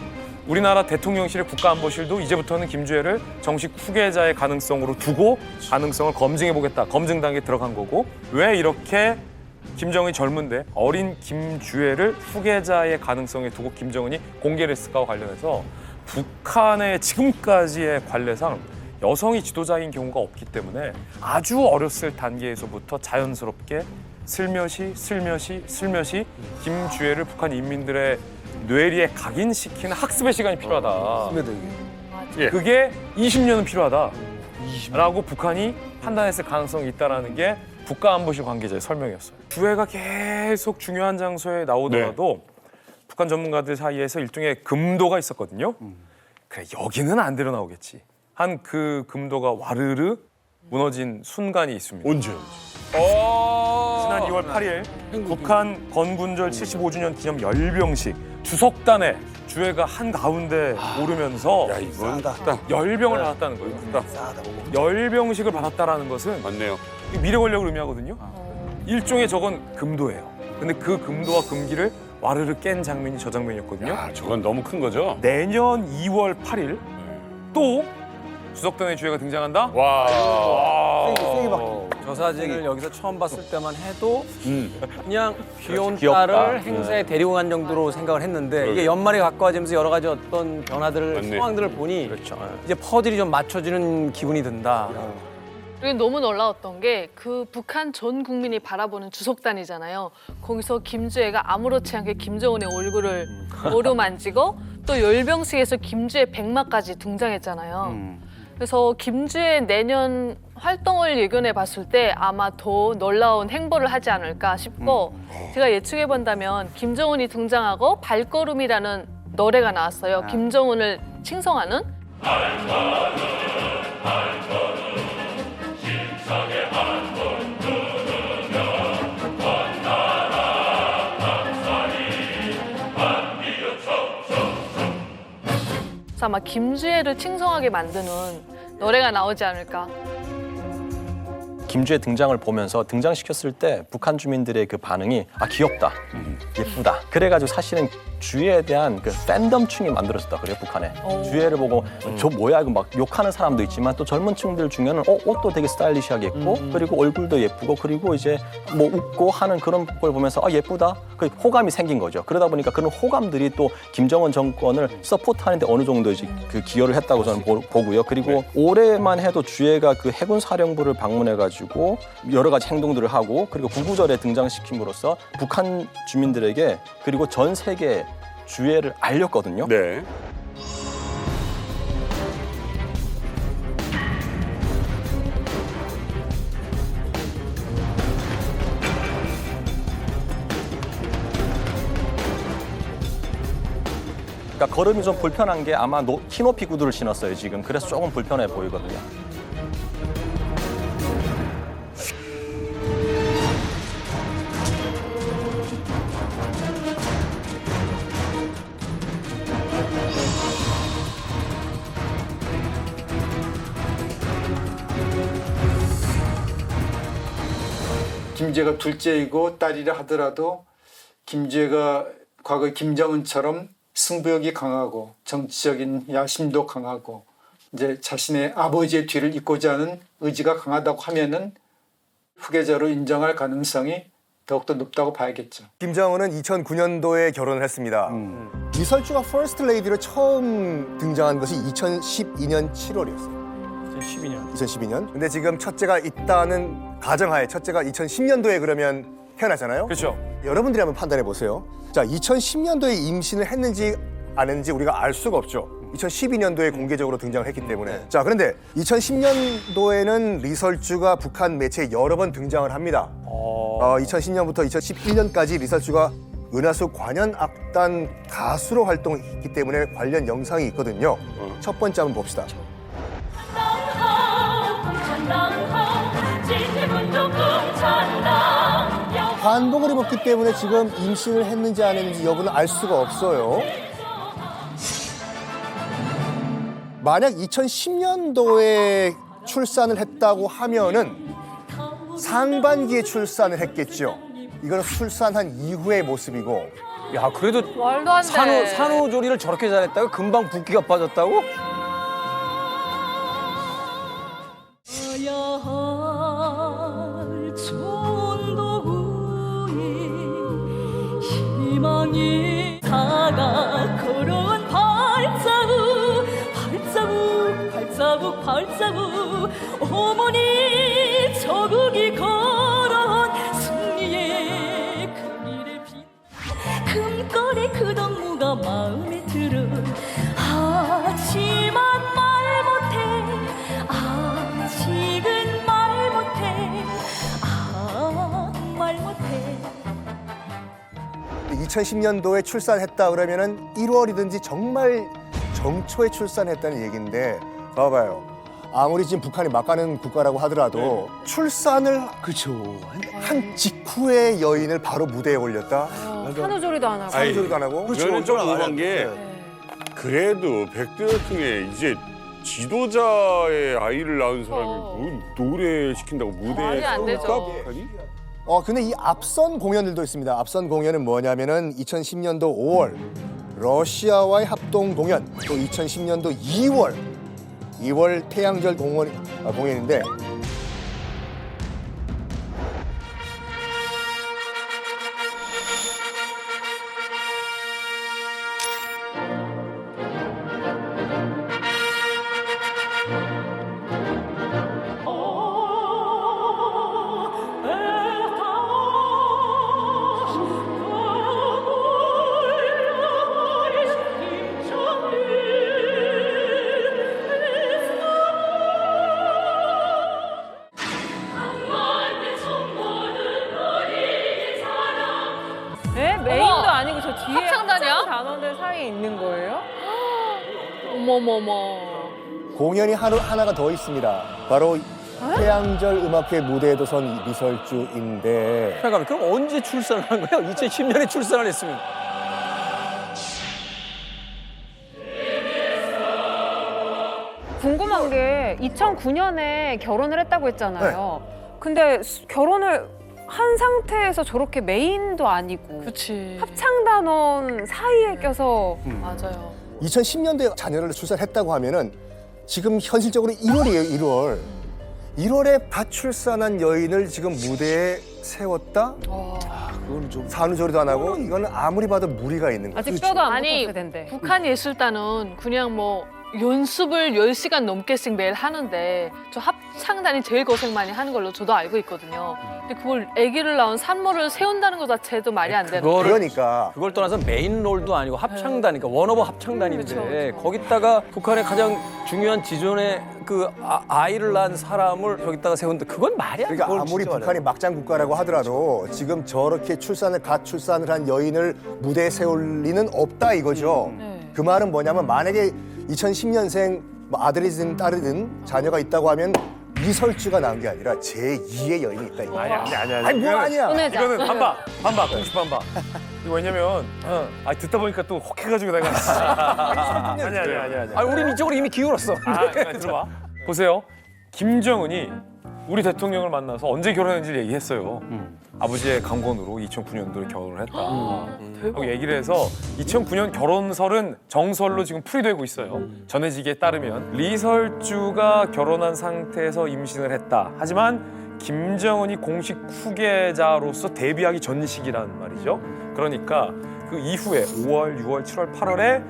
Speaker 16: 우리나라 대통령실의 국가안보실도 이제부터는 김주애를 정식 후계자의 가능성으로 두고 가능성을 검증해보겠다. 검증 단계에 들어간 거고 왜 이렇게 김정은이 젊은데 어린 김주애를 후계자의 가능성에 두고 김정은이 공개를 했을까와 관련해서 북한의 지금까지의 관례상 여성이 지도자인 경우가 없기 때문에 아주 어렸을 단계에서부터 자연스럽게 슬며시 김주애를 북한 인민들의 뇌리에 각인시키는 학습의 시간이 필요하다. 그게 20년은 필요하다라고 북한이 판단했을 가능성이 있다는 게 국가안보실 관계자의 설명이었어요. 주애가 계속 중요한 장소에 나오더라도 북한 전문가들 사이에서 일종의 금도가 있었거든요. 그래, 여기는 안 드러나오겠지. 한 그 금도가 와르르 무너진 순간이 있습니다.
Speaker 2: 언제?
Speaker 16: 지난 2월 8일 북한 건군절 75주년 기념 열병식 주석단에 주애가 한가운데 오르면서 열병을 받았다는 거예요. 열병식을 받았다는 것은
Speaker 2: 맞네요.
Speaker 16: 미래 권력을 의미하거든요. 일종의 저건 금도예요. 근데 그 금도와 금기를 와르르 깬 장면이 저 장면이었거든요.
Speaker 2: 저건 너무 큰 거죠?
Speaker 16: 내년 2월 8일 또 주석단의 주애가 등장한다?
Speaker 5: 저 사진을 여기서 처음 봤을 때만 해도 그냥 귀여운
Speaker 3: 귀엽다.
Speaker 5: 딸을 행사에 데리고 간 정도로 생각을 했는데 이게 연말이 가까워지면서 여러 가지 어떤 변화들을 상황들을 보니 이제 퍼즐이 좀 맞춰지는 기분이 든다.
Speaker 13: 그리고 너무 놀라웠던 게 그 북한 전 국민이 바라보는 주석단이잖아요. 거기서 김주애가 아무렇지 않게 김정은의 얼굴을 어루만지고 또 열병식에서 김주애 백마까지 등장했잖아요. 그래서 김주애 내년 활동을 예견해 봤을 때 아마 더 놀라운 행보를 하지 않을까 싶고 제가 예측해 본다면 김정은이 등장하고 발걸음이라는 노래가 나왔어요. 김정은을 칭송하는. 그래서 아마 김주애를 칭송하게 만드는 노래가 나오지 않을까.
Speaker 3: 김주애 등장을 보면서 등장시켰을 때 북한 주민들의 그 반응이 귀엽다, 예쁘다. 그래가지고 사실은 주애에 대한 그 팬덤층이 만들어졌다 그래요, 북한에. 주애를 보고 저 뭐야 이거 막 욕하는 사람도 있지만 또 젊은 층들 중에는 옷도 되게 스타일리시하게 입고 그리고 얼굴도 예쁘고 그리고 이제 뭐 웃고 하는 그런 걸 보면서 예쁘다. 그 호감이 생긴 거죠. 그러다 보니까 그런 호감들이 또 김정은 정권을 서포트하는데 어느 정도 이제 그 기여를 했다고 저는 보고요. 그리고 올해만 해도 주애가 그 해군 사령부를 방문해가지고 여러 가지 행동들을 하고 그리고 구구절에 등장시킴으로써 북한 주민들에게 그리고 전 세계 주애를 알렸거든요.
Speaker 2: 네.
Speaker 3: 그러니까 걸음이 좀 불편한 게 아마 키높이 구두를 신었어요, 지금. 그래서 조금 불편해 보이거든요.
Speaker 17: 김주애가 둘째이고 딸이라 하더라도 김주애가 과거 김정은처럼 승부욕이 강하고 정치적인 야심도 강하고 이제 자신의 아버지의 뒤를 잇고자 하는 의지가 강하다고 하면은 후계자로 인정할 가능성이 더욱더 높다고 봐야겠죠.
Speaker 8: 김정은은 2009년도에 결혼을 했습니다. 리설주가 퍼스트 레이디로 처음 등장한 것이 2012년 7월이었어요. 2012년. 근데 지금 첫째가 있다는 가정하에 첫째가 2010년도에 그러면 태어나잖아요.
Speaker 16: 그렇죠.
Speaker 8: 여러분들이 한번 판단해 보세요. 자, 2010년도에 임신을 했는지 안 했는지 우리가 알 수가 없죠. 2012년도에 공개적으로 등장을 했기 때문에. 자, 그런데 2010년도에는 리설주가 북한 매체에 여러 번 등장을 합니다. 2010년부터 2011년까지 리설주가 은하수 관현악단 가수로 활동했기 때문에 관련 영상이 있거든요. 첫 번째 한번 봅시다. 한복을 입었기 때문에 지금 임신을 했는지 안 했는지 여부는 알 수가 없어요. 만약 2010년도에 출산을 했다고 하면은 상반기에 출산을 했겠죠. 이건 출산한 이후의 모습이고.
Speaker 5: 야, 그래도
Speaker 13: 말도 안 돼.
Speaker 5: 산후조리를 저렇게 잘했다고 금방 붓기가 빠졌다고?
Speaker 18: 희망이 다가걸어온 발자국 어머니 저국이 걸어온 승리의 그 길에 금거리 그 덕무가 마음에 들어 하지만 말 못해 아직은 말 못해 말 못해
Speaker 8: 2010년도에 출산했다 그러면은 1월이든지 정말 정초에 출산했다는 얘기인데 봐봐요. 아무리 지금 북한이 막가는 국가라고 하더라도 출산을 한 직후에 여인을 바로 무대에 올렸다.
Speaker 15: 산후조리도 안 하고.
Speaker 8: 산후조리도 안 하고.
Speaker 2: 저는 좀 오만 게 그래도 백 대통령에 이제 지도자의 아이를 낳은 사람이 뭐 노래 시킨다고 무대에 서울까 북한이?
Speaker 8: 근데 이 앞선 공연들도 있습니다. 앞선 공연은 뭐냐면은 2010년도 5월 러시아와의 합동 공연, 또 2010년도 2월 태양절 공연인데
Speaker 15: 메인도 아니고 저 뒤에
Speaker 13: 합창단이야?
Speaker 15: 단원들 사이에 있는 거예요?
Speaker 13: 어머머머.
Speaker 8: 공연이 하나가 더 있습니다. 바로 태양절 음악회 무대에도 선 리설주인데.
Speaker 5: 잠깐만, 그럼 언제 출산을 한 거예요? 2010년에 출산을 했으면.
Speaker 15: 궁금한 게 2009년에 결혼을 했다고 했잖아요. 근데 결혼을 한 상태에서 저렇게 메인도 아니고 합창단원 사이에 껴서
Speaker 13: 맞아요.
Speaker 8: 2010년도에 자녀를 출산했다고 하면은 지금 현실적으로 1월이에요, 1월. 1월에 갓 출산한 여인을 지금 무대에 세웠다? 그건 좀 산후조리도 안 하고 이거는 아무리 봐도 무리가 있는 거죠.
Speaker 15: 아직 뼈도 안
Speaker 13: 아니,
Speaker 15: 붙었을 텐데.
Speaker 13: 북한 예술단은 그냥 뭐 연습을 10시간 넘게씩 매일 하는데 저 합창단이 제일 고생 많이 하는 걸로 저도 알고 있거든요. 근데 그걸 아기를 낳은 산모를 세운다는 것 자체도 말이 안 되는 거예요.
Speaker 8: 그러니까
Speaker 5: 그걸 떠나서 메인 롤도 아니고 합창단이니까 원오브 합창단인데 거기다가 북한의 가장 중요한 지존의 그 아이를 낳은 사람을 여기다가 세운다. 그건 말이 안 돼.
Speaker 8: 그러니까 아무리 북한이 막장 국가라고 하더라도 지금 저렇게 갓 출산을 한 여인을 무대에 세울 리는 없다 이거죠. 그 말은 뭐냐면 만약에 2010년생 아들이든 딸이든 자녀가 있다고 하면 리설주가 나온 게 아니라 제2의 여인이 있다 이거.
Speaker 16: 아니야.
Speaker 8: 아니 뭐 아니야.
Speaker 16: 이거는 반박, 공식 반박. 이거 왜냐면 듣다 보니까 또 혹해가지고 내가 아니야.
Speaker 5: 아, 우린 이쪽으로 이미 기울었어.
Speaker 16: 들어봐. 보세요. 김정은이 우리 대통령을 만나서 언제 결혼했는지 얘기했어요. 아버지의 강권으로 2009년도에 결혼을 했다. 하고 얘기를 해서 2009년 결혼설은 정설로 지금 풀이되고 있어요. 전해지기에 따르면 리설주가 결혼한 상태에서 임신을 했다. 하지만 김정은이 공식 후계자로서 데뷔하기 전 시기란 말이죠. 그러니까 그 이후에 5월, 6월, 7월, 8월에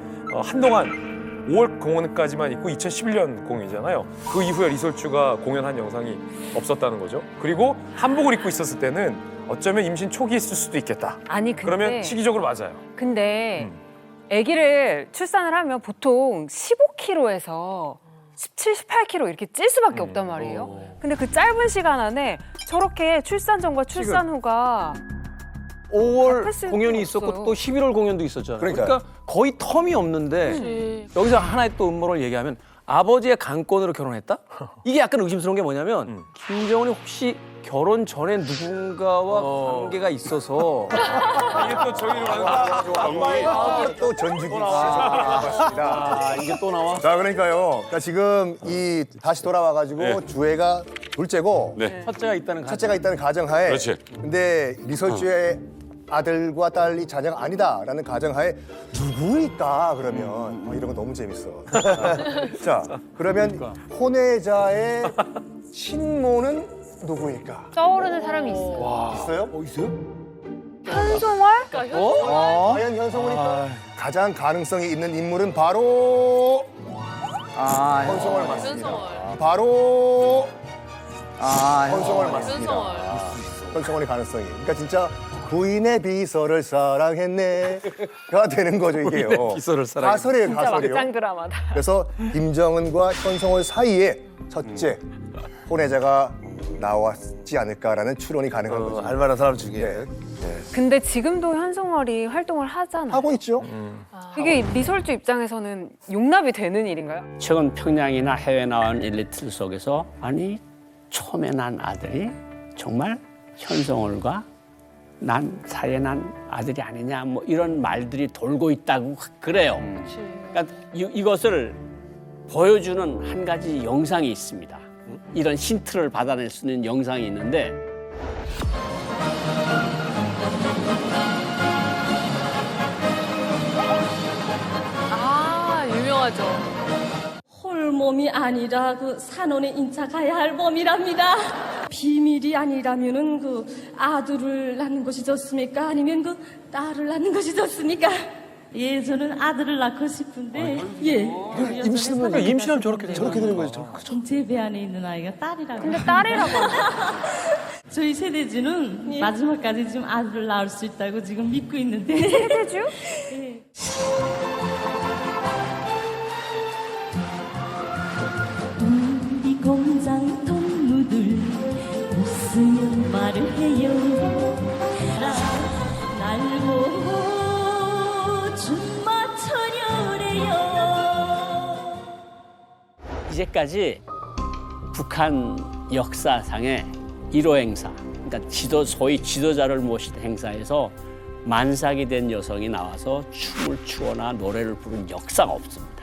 Speaker 16: 한동안 5월 공연까지만 있고 2011년 공연이잖아요. 그 이후에 리설주가 공연한 영상이 없었다는 거죠. 그리고 한복을 입고 있었을 때는 어쩌면 임신 초기였을 수도 있겠다.
Speaker 15: 아니 근데
Speaker 16: 그러면 시기적으로 맞아요.
Speaker 15: 근데 아기를 출산을 하면 보통 15kg에서 17, 18kg 이렇게 찔 수밖에 없단 말이에요. 근데 그 짧은 시간 안에 저렇게 출산 전과 출산 후가
Speaker 5: 5월 공연이 있었고 또 11월 공연도 있었잖아요. 그러니까 거의 텀이 없는데 여기서 하나의 또 음모를 얘기하면 아버지의 강권으로 결혼했다? 이게 약간 의심스러운 게 뭐냐면 김정은이 혹시 결혼 전에 누군가와 관계가 있어서
Speaker 16: 이게 또 저기로 가는
Speaker 8: 또 전주기 맞습니다.
Speaker 5: 이게 또 나와?
Speaker 8: 자, 그러니까요. 그러니까 지금 이 다시 돌아와가지고 주애가 둘째고
Speaker 5: 첫째가 있다는
Speaker 8: 가정하에.
Speaker 2: 그렇지.
Speaker 8: 근데 리설주의 아들과 딸이 자녀가 아니다라는 가정하에 누구일까 그러면 이런 거 너무 재밌어. 자, 그러면 혼외자의 친모는 누구일까?
Speaker 13: 떠오르는 사람이 있어요.
Speaker 8: 있어요? 있어요?
Speaker 13: 현송월?
Speaker 8: 과연 현송월이 가장 가능성이 있는 인물은 바로 현송월 맞습니다. 바로 현송월 맞습니다. 현송월의 가능성이. 그러니까 진짜 부인의 비서를 사랑했네가 되는 거죠 이게요.
Speaker 5: 비서를 사랑했네.
Speaker 8: 가설이에요,
Speaker 15: 진짜
Speaker 8: 가설이요.
Speaker 15: 막장 드라마다.
Speaker 8: 그래서 김정은과 현송월 사이에 첫째 혼외자가 나왔지 않을까라는 추론이 가능한 거죠.
Speaker 6: 알만한 사람 중에.
Speaker 15: 근데 지금도 현송월이 활동을 하잖아요.
Speaker 8: 하고 있죠.
Speaker 15: 이게 리설주 입장에서는 용납이 되는 일인가요?
Speaker 10: 최근 평양이나 해외 나온 일리트 속에서 아니 처음에 난 아들이 정말 현송월과 난 사이에 난 아들이 아니냐 뭐 이런 말들이 돌고 있다고 그래요. 그러니까 이것을 보여주는 한 가지 영상이 있습니다. 이런 힌트를 받아낼 수 있는 영상이 있는데
Speaker 13: 아, 유명하죠.
Speaker 18: 홀몸이 아니라 그 산원에 인차 가야 할 몸이랍니다. 비밀이 아니라면은 그 아들을 낳는 것이 좋습니까? 아니면 그 딸을 낳는 것이 좋습니까? 예, 저는 아들을 낳고 싶은데
Speaker 6: 임신하면 저렇게 되는 거죠.
Speaker 18: 제 배 안에 있는 아이가 딸이라고.
Speaker 15: 근데 딸이라고.
Speaker 18: 저희 세대주는 마지막까지 지금 아들을 낳을 수 있다고 지금 믿고 있는데.
Speaker 15: 세대주?
Speaker 18: 예. 우리 공장 동무들 웃으며 말을 해요. 날 보고 춤마 처녀래요.
Speaker 10: 이제까지 북한 역사상의 1호 행사, 그러니까 소위 지도자를 모신 행사에서 만삭이 된 여성이 나와서 춤을 추거나 노래를 부른 역사가 없습니다.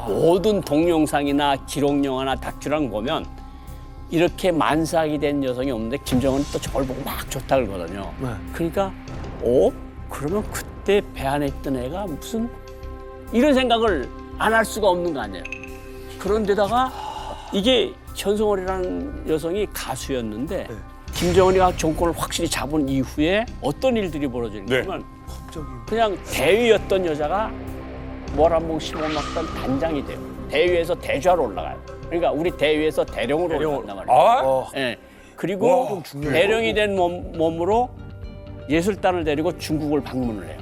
Speaker 10: 모든 동영상이나 기록영화나 다큐랑 보면 이렇게 만삭이 된 여성이 없는데 김정은은 또 저걸 보고 막 좋다 그러거든요. 그러니까 그러면 그때 배 안에 있던 애가 무슨 이런 생각을 안 할 수가 없는 거 아니에요. 그런데다가 이게 현송월이라는 여성이 가수였는데 김정은이가 정권을 확실히 잡은 이후에 어떤 일들이 벌어지냐면 그냥 대위였던 여자가 모란봉 시범학단 단장이 돼요. 대위에서 대좌로 올라가요. 그러니까 우리 대위에서 대령으로 올라간단 말이에요. 네. 그리고 대령이 된 몸으로 예술단을 데리고 중국을 방문을 해요.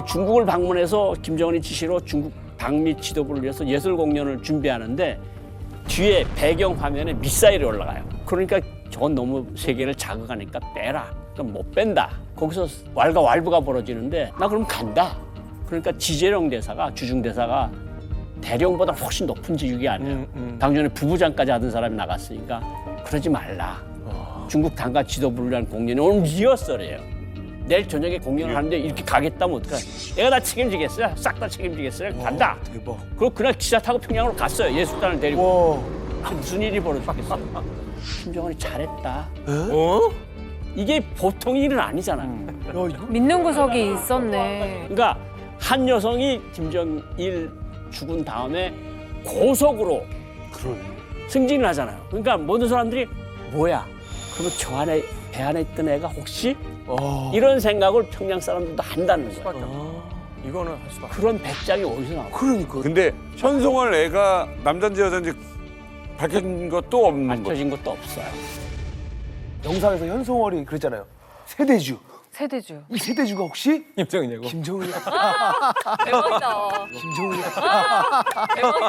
Speaker 10: 중국을 방문해서 김정은이 지시로 중국 방미 지도부를 위해서 예술 공연을 준비하는데 뒤에 배경 화면에 미사일이 올라가요. 그러니까 저건 너무 세계를 자극하니까 빼라. 그럼 못 뺀다. 거기서 왈가왈부가 벌어지는데 나 그럼 간다. 그러니까 지재령 대사가 주중 대사가 대령보다 훨씬 높은 직위 아니에요. 당연히 부부장까지 하던 사람이 나갔으니까 그러지 말라. 중국 당과 지도부를 위한 공연이 오늘 리허설이에요. 내일 저녁에 공연을 하는데 이렇게 가겠다면 어떡해. 내가 다 책임지겠어요. 싹 다 책임지겠어요. 간다. 대박. 그리고 그날 기차 타고 평양으로 갔어요. 예술단을 데리고. 무슨 일이 벌어졌겠어요. 김정은이 잘했다. 이게 보통 일은 아니잖아요.
Speaker 15: 믿는 구석이 있었네.
Speaker 10: 그러니까 한 여성이 김정일 죽은 다음에 고속으로 승진을 하잖아요. 그러니까 모든 사람들이 뭐야? 그럼 저 안에 배 안에 있던 애가 혹시 이런 생각을 평양 사람들도 한다는 거예요.
Speaker 16: 이거는 할 수밖에.
Speaker 10: 그런 배짱이 어디서 나와?
Speaker 6: 그러니까.
Speaker 2: 근데 현송월 애가 남자인지 여자인지 밝혀진 것도 없는 거죠.
Speaker 10: 밝혀진 것도 없어요.
Speaker 6: 영상에서 현송월이 그랬잖아요. 세대주.
Speaker 15: 세대주.
Speaker 6: 이 세대주가 혹시
Speaker 16: 김정은이고.
Speaker 6: 김정은이.
Speaker 15: 대박이다.
Speaker 6: 김정은이.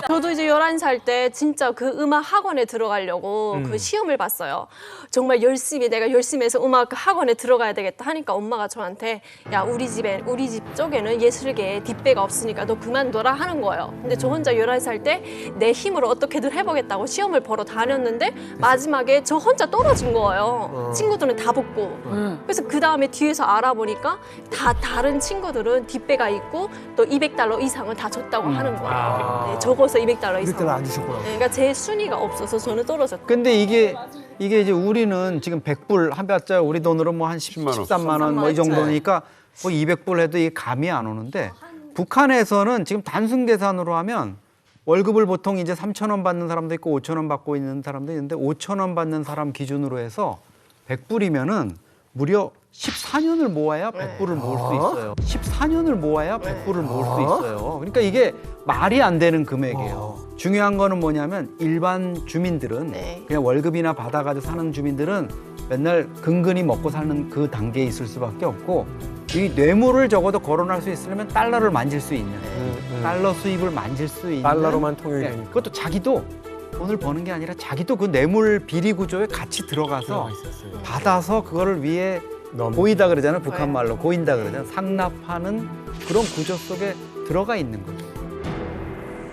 Speaker 19: 저도 이제 11살 때 진짜 그 음악 학원에 들어가려고 그 시험을 봤어요. 정말 내가 열심히 해서 음악 학원에 들어가야 되겠다 하니까 엄마가 저한테 야, 우리 집 쪽에는 예술계에 뒷배가 없으니까 너 그만둬라 하는 거예요. 근데 저 혼자 11살 때 내 힘으로 어떻게든 해보겠다고 시험을 보러 다녔는데 마지막에 저 혼자 떨어진 거예요. 친구들은 다 붙고. 그래서 그 다음에 뒤에서 알아보니까 다 다른 친구들은 뒷배가 있고 또 $200 이상을 다 줬다고 하는 거예요. 네, 적어서 $200 이상.
Speaker 6: 200달러 안 주셨구나.
Speaker 19: 네, 그러니까 제 순위가 없어서 저는 떨어졌어요.
Speaker 12: 근데 이게 이제 우리는 지금 100불 한 배짜 우리 돈으로 뭐 한 13만 원 뭐 이 정도니까 뭐 200불 해도 이게 감이 안 오는데 북한에서는 지금 단순 계산으로 하면 월급을 보통 이제 3,000원 받는 사람도 있고 5,000원 받고 있는 사람도 있는데 5,000원 받는 사람 기준으로 해서 100불이면은 무려 14년을 모아야 100불을 모을 수 있어요. 14년을 모아야 100불을 모을 수 있어요. 그러니까 이게 말이 안 되는 금액이에요. 중요한 거는 뭐냐면 일반 주민들은 그냥 월급이나 받아가지고 사는 주민들은 맨날 근근히 먹고 사는 그 단계에 있을 수밖에 없고 이 뇌물을 적어도 거론할 수 있으려면 달러를 만질 수 있는 달러 수입을 만질 수 있는
Speaker 16: 달러로만 통일이 되니까.
Speaker 12: 그것도 자기도 돈을 버는 게 아니라 자기도 그 뇌물 비리 구조에 같이 들어가서 받아서 그거를 위에 고이다 그러잖아요. 북한 말로 고인다 그러잖아요. 상납하는 그런 구조 속에 들어가 있는 거죠.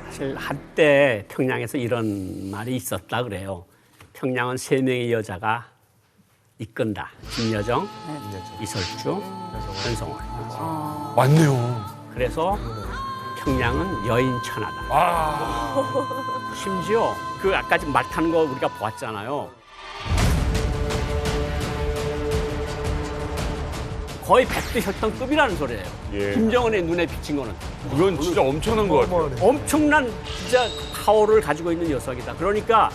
Speaker 10: 사실 한때 평양에서 이런 말이 있었다 그래요. 평양은 3명의 여자가 이끈다. 김여정, 이설주, 현송월.
Speaker 2: 맞네요.
Speaker 10: 그래서 평양은 여인천하다. 심지어 그 아까 지금 말 타는 거 우리가 보았잖아요. 거의 백두혈통급이라는 소리예요.
Speaker 2: 예.
Speaker 10: 김정은의 눈에 비친 거는.
Speaker 2: 이건 진짜 엄청난 것 같아요.
Speaker 10: 엄청난 진짜 파워를 가지고 있는 녀석이다. 그러니까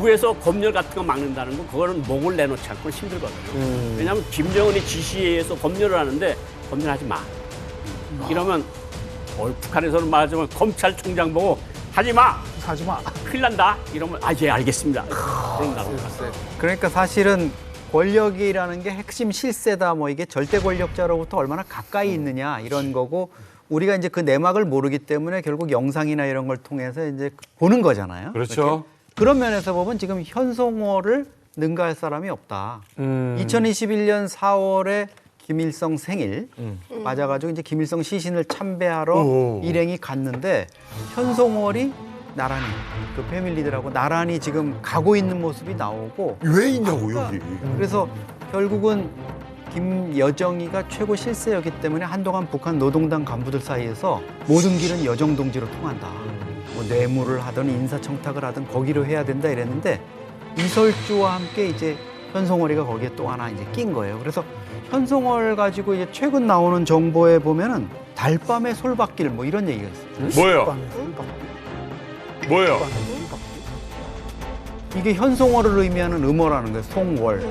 Speaker 10: 위에서 검열 같은 거 막는다는 거 그거는 목을 내놓지 않고는 힘들거든요. 왜냐하면 김정은이 지시에 의해서 검열을 하는데 검열하지 마. 이러면 북한에서는 말하자면 검찰총장 보고 하지 마.
Speaker 7: 하지 마.
Speaker 10: 큰일 난다. 이러면 예 알겠습니다. 그런다고.
Speaker 12: 그러니까 사실은 권력이라는 게 핵심 실세다 뭐 이게 절대 권력자로부터 얼마나 가까이 있느냐 이런 거고 우리가 이제 그 내막을 모르기 때문에 결국 영상이나 이런 걸 통해서 이제 보는 거잖아요.
Speaker 2: 그렇죠.
Speaker 12: 이렇게. 그런 면에서 보면 지금 현송월을 능가할 사람이 없다. 2021년 4월에 김일성 생일 맞아가지고 이제 김일성 시신을 참배하러 일행이 갔는데 현송월이 나란히 그 패밀리들하고 나란히 지금 가고 있는 모습이 나오고
Speaker 2: 왜 있냐고 여기.
Speaker 12: 그래서 결국은 김여정이가 최고 실세였기 때문에 한동안 북한 노동당 간부들 사이에서 모든 길은 여정 동지로 통한다. 뭐 뇌물을 하든 인사청탁을 하든 거기로 해야 된다 이랬는데 이설주와 함께 이제 현송월이가 거기에 또 하나 이제 낀 거예요. 그래서 현송월 가지고 이제 최근 나오는 정보에 보면은 달밤의 솔밭길 뭐 이런 얘기가 있어요.
Speaker 2: 뭐예요?
Speaker 12: 이게 현송월을 의미하는 음어라는 거예요. 송월.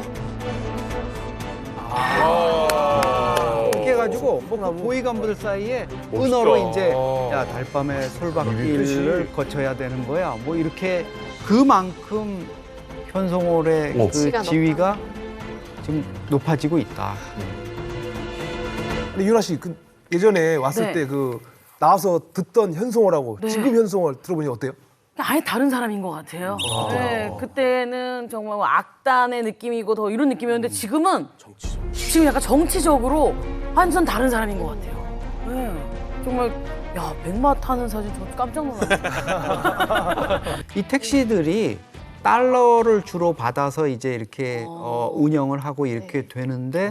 Speaker 12: 이렇게 해가지고 뭐 고위 간부들 사이에 은어로 이제 야 달밤의 솔밭길을 거쳐야 되는 거야. 뭐 이렇게 그만큼 현송월의 그 지위가 지금 높아지고 있다.
Speaker 6: 근데 유나 씨, 그 예전에 왔을
Speaker 15: 네.
Speaker 6: 때 그 나와서 듣던 현송월하고 지금 현송월 들어보니 어때요?
Speaker 20: 아예 다른 사람인 것 같아요. 네, 그때는 정말 뭐 악단의 느낌이고 더 이런 느낌이었는데 지금은 지금 약간 정치적으로 완전 다른 사람인 것 같아요. 네, 정말 야 백마 타는 사진 저 깜짝 놀랐어요.
Speaker 12: 이 택시들이 달러를 주로 받아서 이제 이렇게 운영을 하고 이렇게 되는데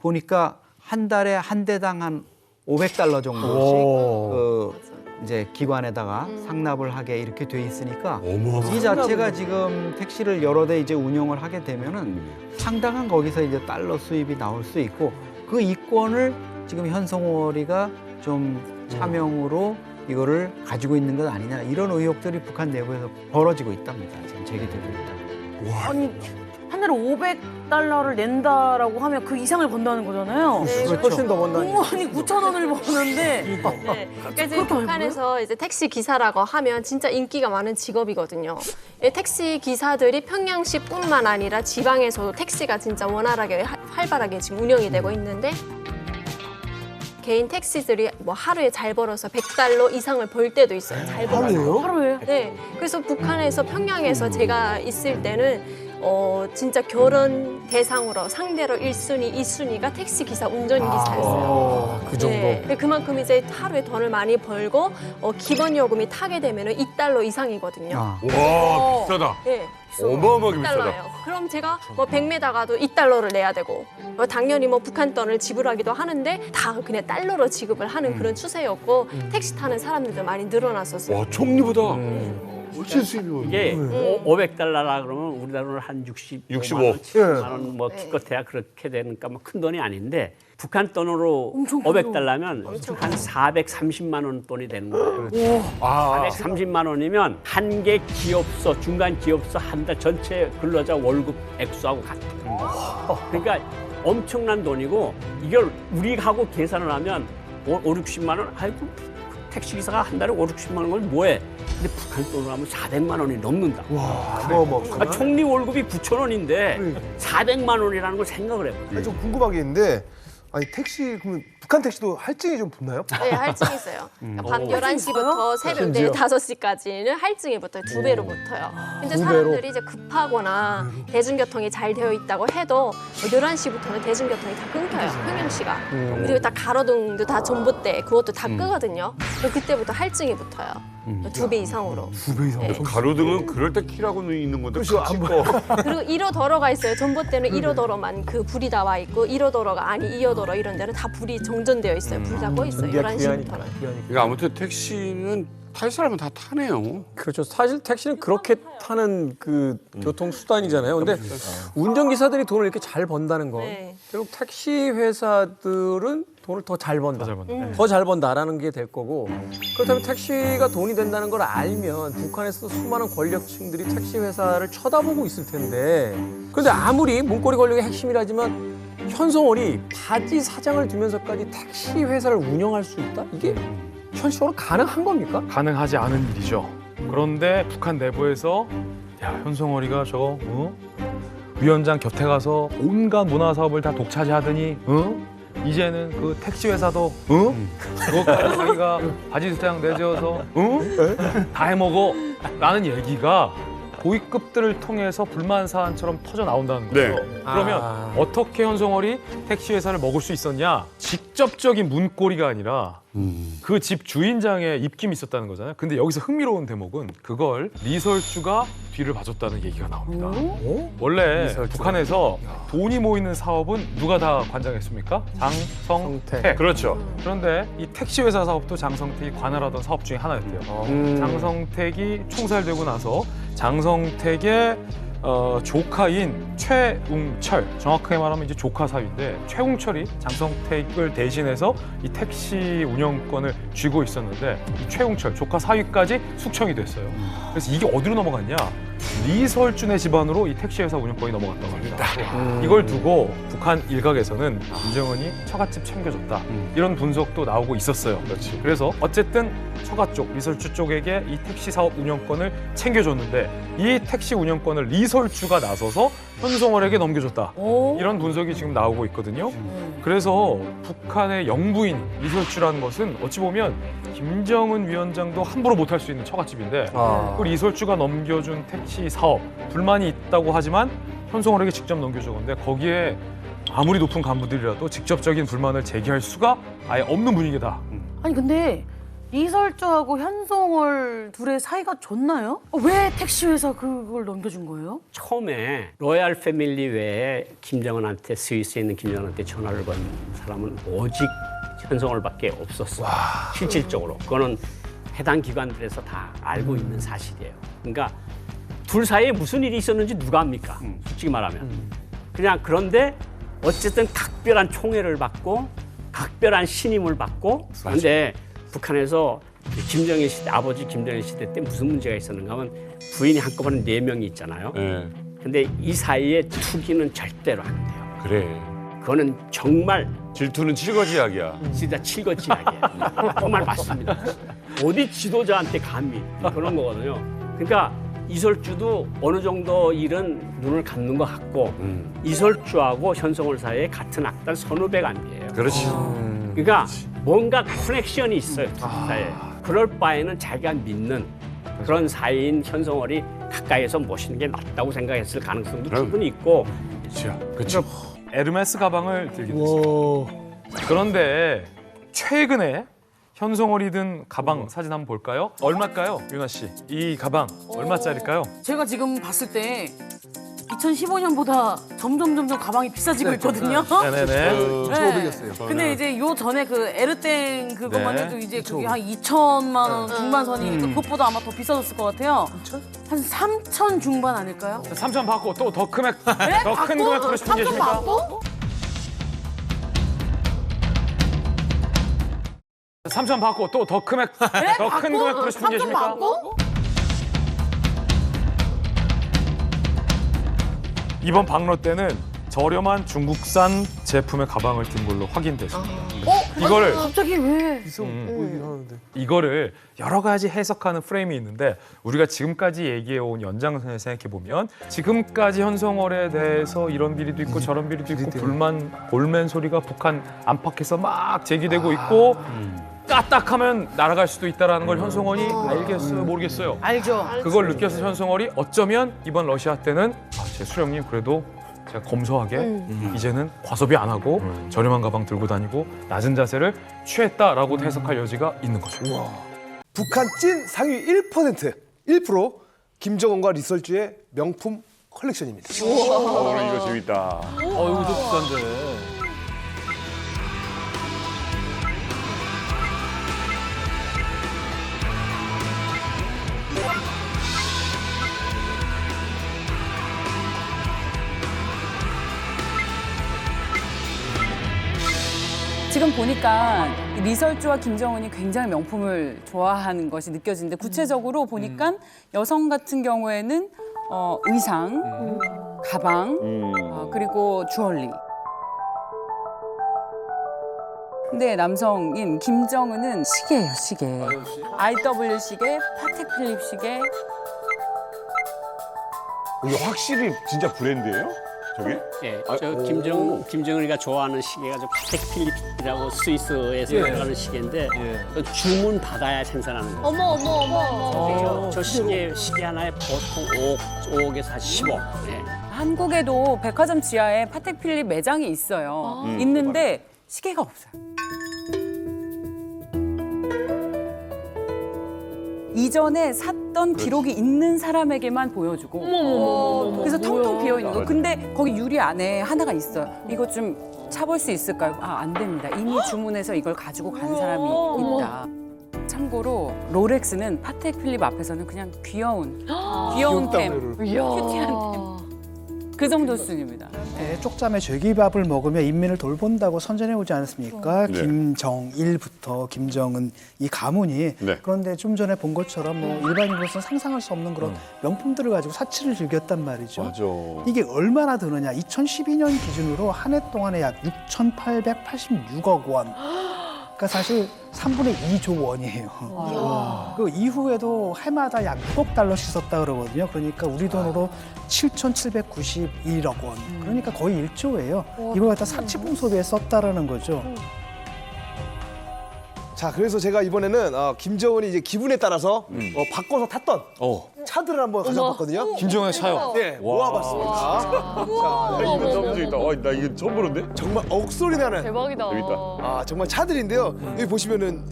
Speaker 12: 보니까 한 달에 한 대당 한 $500 정도씩 이제 기관에다가 상납을 하게 이렇게 돼 있으니까 이 자체가 지금 택시를 여러 대 이제 운영을 하게 되면은 상당한 거기서 이제 달러 수입이 나올 수 있고 그 이권을 지금 현송월이가 좀 차명으로 이거를 가지고 있는 것 아니냐 이런 의혹들이 북한 내부에서 벌어지고 있답니다. 지금 제기되고 있다.
Speaker 20: 아니 한 달에 $500을 낸다라고 하면 그 이상을 번다는 거잖아요.
Speaker 9: 네,
Speaker 5: 그렇죠. 훨씬 더 번다니까.
Speaker 20: 아니 9,000원을 버는데.
Speaker 9: 네. 그러니까 이제 북한에서 이제 택시 기사라고 하면 진짜 인기가 많은 직업이거든요. 택시 기사들이 평양시뿐만 아니라 지방에서도 택시가 진짜 원활하게 활발하게 지금 운영이 되고 있는데 개인 택시들이 뭐 하루에 잘 벌어서 $100 이상을 벌 때도 있어요. 잘 벌어서.
Speaker 20: 하루에?
Speaker 9: 네. 그래서 북한에서 평양에서 제가 있을 때는 진짜 결혼 대상으로 상대로 1순위, 2순위가 택시 기사, 운전기사였어요.
Speaker 5: 그 정도.
Speaker 9: 네. 그만큼 이제 하루에 돈을 많이 벌고 기본 요금이 타게 되면은 $2 이상이거든요.
Speaker 2: 와, 비싸다.
Speaker 9: 네.
Speaker 2: 어마어마하게 비싸다.
Speaker 9: $2예요. 그럼 제가 뭐 100m 가도 $2를 내야 되고 당연히 뭐 북한 돈을 지불하기도 하는데 다 그냥 달러로 지급을 하는 그런 추세였고 택시 타는 사람들도 많이 늘어났었어요.
Speaker 2: 와, 총리보다
Speaker 10: 훨씬 수입이 이게 $500라 그러면 우리 돈으로 한 65만
Speaker 2: 65.
Speaker 10: 70만 원 뭐 기껏해야 그렇게 되니까 뭐 큰 돈이 아닌데 북한 돈으로 $500면 한 430만 원 돈이 되는 거예요. 430만 원이면 한 개 기업소, 중간 기업소 한 달 전체 근로자 월급 액수하고 같은 거. 그러니까 엄청난 돈이고 이걸 우리하고 계산을 하면 50-60만 원? 아이고 택시기사가 한 달에 50-60만 원을 뭐해? 근데 북한 돈으로 하면 400만 원이 넘는다.
Speaker 6: 와,
Speaker 10: 총리 월급이 9,000원인데 400만 원이라는 걸 생각을 해봐요.
Speaker 6: 아니, 좀 궁금한 게 있는데 아니 택시 그러면 북한 택시도 할증이 좀 붙나요?
Speaker 9: 네, 할증이 있어요. 그러니까 밤 11시부터 새벽
Speaker 6: 심지어?
Speaker 9: 5시까지는 할증이 붙어요. 2배로 붙어요. 근데
Speaker 6: 2배로?
Speaker 9: 사람들이 이제 급하거나 대중교통이 잘 되어 있다고 해도 11시부터는 대중교통이 다 끊겨요. 평양시가. 그리고 다 가로등도 다 전봇대 그것도 다 끄거든요. 그리고 그때부터 할증이 붙어요. 2배 이상으로.
Speaker 6: 2배 이상.
Speaker 9: 네.
Speaker 2: 가로등은 그럴 때 키라고 있는 건데.
Speaker 6: 그렇죠. 안 보여.
Speaker 9: 그리고 1호 도로가 있어요. 전봇대는 1호 도로만 그 불이 다 와 있고 1호 도로가 아니 2호 도로 이런 데는 다 불이 정전되어 있어요. 불이 다 꺼 있어요. 11시부터는.
Speaker 2: 그러니까 아무튼 택시는 탈 사람은 다 타네요.
Speaker 5: 그렇죠. 사실 택시는 그렇게 타는 그 교통 수단이잖아요. 근데 운전기사들이 돈을 이렇게 잘 번다는 건 결국 택시 회사들은 돈을 더 잘 번다. 더 잘 번다라는 게 될 거고 그렇다면 택시가 돈이 된다는 걸 알면 북한에서 수많은 권력층들이 택시 회사를 쳐다보고 있을 텐데 그런데 아무리 문고리 권력의 핵심이라지만 현송월이 바지 사장을 두면서까지 택시 회사를 운영할 수 있다? 이게 현실적으로 가능한 겁니까?
Speaker 4: 가능하지 않은 일이죠. 그런데 북한 내부에서 야, 현송월이가 저거 위원장 곁에 가서 온갖 문화 사업을 다 독차지하더니 이제는 그 택시 회사도 그것까지 자기가 바지 사장 내세워서 다 해먹어 라는 얘기가 고위급들을 통해서 불만 사안처럼 터져 나온다는 거죠.
Speaker 2: 네.
Speaker 4: 그러면 어떻게 현송월이 택시 회사를 먹을 수 있었냐? 직접적인 문고리가 아니라 그 집 주인장의 입김이 있었다는 거잖아요. 근데 여기서 흥미로운 대목은 그걸 리설주가 뒤를 봐줬다는 얘기가 나옵니다. 원래
Speaker 5: 리설주.
Speaker 4: 북한에서 돈이 모이는 사업은 누가 다 관장했습니까? 장성택.
Speaker 2: 그렇죠.
Speaker 4: 그런데 이 택시 회사 사업도 장성택이 관할하던 사업 중에 하나였대요. 장성택이 총살되고 나서 장성택의 조카인 최웅철, 정확하게 말하면 이제 조카 사위인데 최웅철이 장성택을 대신해서 이 택시 운영권을 쥐고 있었는데 이 최웅철 조카 사위까지 숙청이 됐어요. 그래서 이게 어디로 넘어갔냐? 리설준의 집안으로 이 택시 회사 운영권이 넘어갔다고 합니다. 이걸 두고 북한 일각에서는 김정은이 처갓집 챙겨줬다 이런 분석도 나오고 있었어요. 그래서 어쨌든 처가 쪽, 리설주 쪽에게 이 택시 사업 운영권을 챙겨줬는데 이 택시 운영권을 리설주가 나서서 현송월에게 넘겨줬다. 이런 분석이 지금 나오고 있거든요. 그래서 북한의 영부인 리설주라는 것은 어찌 보면 김정은 위원장도 함부로 못할 수 있는 처갓집인데 그 리설주가 넘겨준 택시 사업 불만이 있다고 하지만 현송월에게 직접 넘겨줬는데 거기에 아무리 높은 간부들이라도 직접적인 불만을 제기할 수가 아예 없는 분위기다.
Speaker 20: 아니 근데 이설주하고 현송월 둘의 사이가 좋나요? 왜 택시 회사 그걸 넘겨준 거예요?
Speaker 10: 처음에 로얄 패밀리 외에 김정은한테 스위스에 있는 김정은한테 전화를 건 사람은 오직 현송월밖에 없었어요. 실질적으로. 그거는 해당 기관들에서 다 알고 있는 사실이에요. 그러니까 둘 사이에 무슨 일이 있었는지 누가 압니까? 솔직히 말하면. 그냥 그런데 어쨌든 각별한 총애를 받고 각별한 신임을 받고 그런데 북한에서 김정일 시대, 아버지 김정일 시대 때 무슨 문제가 있었는가 하면 부인이 한꺼번에 4명이 있잖아요. 근데 이 사이에 투기는 절대로 안 돼요.
Speaker 2: 그래.
Speaker 10: 그거는 정말
Speaker 2: 질투는 칠거지약이야.
Speaker 10: 진짜 칠거지약이에요. 정말 맞습니다. 어디 지도자한테 감히 그런 거거든요. 그러니까 이설주도 어느 정도 일은 눈을 감는 것 같고 이설주하고 현성월 사이에 같은 악단 선후배 관계예요.
Speaker 2: 그렇지.
Speaker 10: 그러니까 뭔가 커넥션이 있어요, 둘 사이에. 그럴 바에는 자기가 믿는 그런 사이인 현성월이 가까이에서 모시는 게 낫다고 생각했을 가능성도 충분히 있고.
Speaker 4: 그렇죠. 에르메스 가방을 들게 됐어요. 그런데 최근에 현성월이 든 가방 사진 한번 볼까요? 얼마일까요, 유나 씨? 이 가방 얼마짜리일까요?
Speaker 20: 제가 지금 봤을 때 2015년보다 점점 가방이 비싸지고 있거든요.
Speaker 4: 네네네.
Speaker 6: 2,500이었어요.
Speaker 20: 근데 이제 요 전에 그 에르땡 그것만
Speaker 4: 네.
Speaker 20: 해도 이제 그게 한 2천만 원 중반선이니까 그것보다 아마 더 비싸졌을 것 같아요. 한 3천 중반 아닐까요?
Speaker 4: 3천 받고 또 더 큰 금액,
Speaker 20: 네?
Speaker 4: 더 큰 금액으로 싶은 게
Speaker 20: 3천
Speaker 4: 있습니까?
Speaker 20: 받고?
Speaker 4: 3천 받고 또 더 큰 금액,
Speaker 20: 네?
Speaker 4: 더 큰 금액으로 싶은 게
Speaker 20: 3천
Speaker 4: 있습니까?
Speaker 20: 받고?
Speaker 4: 이번 박로 때는 저렴한 중국산 제품의 가방을 든 걸로 확인됐습니다. 이거를
Speaker 20: 갑자기 왜?
Speaker 4: 이거를 여러 가지 해석하는 프레임이 있는데 우리가 지금까지 얘기해온 연장선에 생각해보면 지금까지 현성월에 대해서 이런 비리도 있고 저런 비리도 있고 불만, 볼멘 소리가 북한 안팎에서 막 제기되고 있고 까딱하면 날아갈 수도 있다는 걸 현성월이 알겠어요, 모르겠어요?
Speaker 20: 알죠.
Speaker 4: 그걸 느껴서 현성월이 어쩌면 이번 러시아 때는 제 수령님 그래도 제가 검소하게 이제는 과소비 안 하고 저렴한 가방 들고 다니고 낮은 자세를 취했다라고 해석할 여지가 있는 거죠.
Speaker 6: 북한 찐 상위 1% 김정은과 리설주의 명품 컬렉션입니다.
Speaker 2: 이거 재밌다.
Speaker 4: 이거 비싼데.
Speaker 15: 지금 보니까 리설주와 김정은이 굉장히 명품을 좋아하는 것이 느껴지는데 구체적으로 보니까 여성 같은 경우에는 의상, 가방, 그리고 주얼리. 근데 남성인 김정은은 시계예요, 시계. IW 시계, 파텍 필립 시계.
Speaker 2: 이게 확실히 진짜 브랜드예요? 저게?
Speaker 10: 예, 저 김정은이가 좋아하는 시계가 저 파텍 필립이라고 스위스에서 들어가는 시계인데 주문 받아야 생산하는 거예요.
Speaker 13: 어머.
Speaker 10: 저 시계 하나에 보통 5억에서 한 10억. 예.
Speaker 15: 한국에도 백화점 지하에 파텍 필립 매장이 있어요. 있는데 시계가 없어요. 이전에 샀던 기록이 있는 사람에게만 보여주고 그래서 텅텅 비어 있는 거. 근데 거기 유리 안에 하나가 있어요. 이거 좀 차볼 수 있을까요? 안 됩니다. 이미 주문해서 이걸 가지고 간 사람이 있다. 참고로 롤렉스는 파텍 필립 앞에서는 그냥 귀여운 템, 큐티한 템. 그 정도 수준입니다.
Speaker 7: 네, 쪽잠에 죄기밥을 먹으며 인민을 돌본다고 선전해 오지 않았습니까?
Speaker 2: 네.
Speaker 7: 김정일부터 김정은 이 가문이.
Speaker 2: 네.
Speaker 7: 그런데 좀 전에 본 것처럼 뭐 일반인으로서는 상상할 수 없는 그런 명품들을 가지고 사치를 즐겼단 말이죠.
Speaker 2: 맞아.
Speaker 7: 이게 얼마나 드느냐? 2012년 기준으로 한 해 동안에 약 6,886억 원. 그러니까 사실 3분의 2조 원이에요. 그 이후에도 해마다 약 6억 달러씩 썼다 그러거든요. 그러니까 우리 돈으로 7,791억 원. 그러니까 거의 1조예요. 이걸 갖다 사치품 소비에 썼다라는 거죠.
Speaker 6: 자, 그래서 제가 이번에는 김정은이 이제 기분에 따라서 바꿔서 탔던 차들을 한번 가져봤거든요.
Speaker 4: 김정은의 차요?
Speaker 6: 네, 모아봤습니다. 자,
Speaker 2: 이거 너무 재밌다. 나 이거 처음 보는데?
Speaker 6: 정말 억소리 나는.
Speaker 13: 대박이다.
Speaker 6: 재밌다. 정말 차들인데요. 여기 보시면은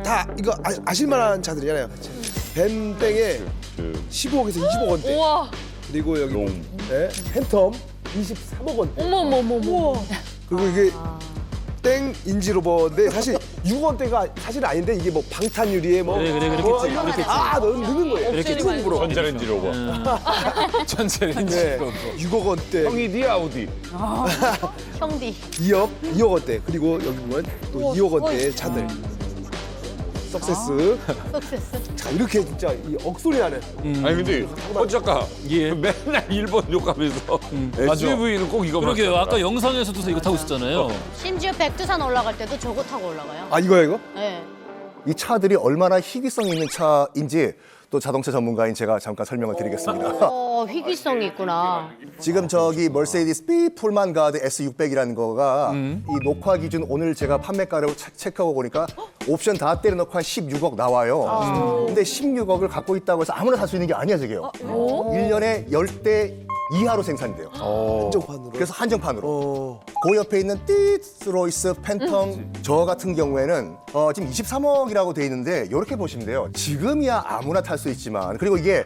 Speaker 6: 다 이거 아실만한 차들이잖아요. 벤땡에 15억에서 20억 원대.
Speaker 13: 우와.
Speaker 6: 그리고 여기 팬텀 23억 원대.
Speaker 13: 어머.
Speaker 6: 그리고 이게 땡 인지로버인데 사실 6억 원대가 사실은 아닌데 이게 뭐 방탄 유리에 뭐
Speaker 2: 그렇겠지.
Speaker 6: 넣는 거예요.
Speaker 2: 그렇겠지. 전자레인지 로버.
Speaker 6: 전자레인지 로버. 6억 원대.
Speaker 2: 형이 디 아우디.
Speaker 13: 형디.
Speaker 6: 2억 원대. 그리고 여기 보면 또 2억 원대의 차들. 석세스. 자, 이렇게 진짜 이 억소리 하는.
Speaker 2: 아니 근데 작가 맨날 일본 욕하면서 SUV는 꼭 이거만.
Speaker 21: 그러게요. 아까 영상에서도 이거 타고 있었잖아요.
Speaker 22: 심지어 백두산 올라갈 때도 저거 타고 올라가요.
Speaker 8: 아, 이거야, 이거?
Speaker 22: 네.
Speaker 8: 이 차들이 얼마나 희귀성 있는 차인지 또 자동차 전문가인 제가 잠깐 설명을 드리겠습니다.
Speaker 22: 희귀성이 있구나.
Speaker 8: 지금 저기 머세디스 B 폴만 가드 S600이라는 거가 이 녹화 기준 오늘 제가 판매가를 체크하고 보니까 옵션 다 때려놓고 한 16억 나와요. 근데 16억을 갖고 있다고 해서 아무나 살 수 있는 게 아니야, 저게요. 1년에 10대 이하로 생산이 돼요.
Speaker 6: 한정판으로.
Speaker 8: 그래서 한정판으로. 그 옆에 있는 띠스로이스 팬텀 저 같은 경우에는 지금 23억이라고 돼 있는데 이렇게 보시면 돼요. 지금이야 아무나 탈 수 있지만 그리고 이게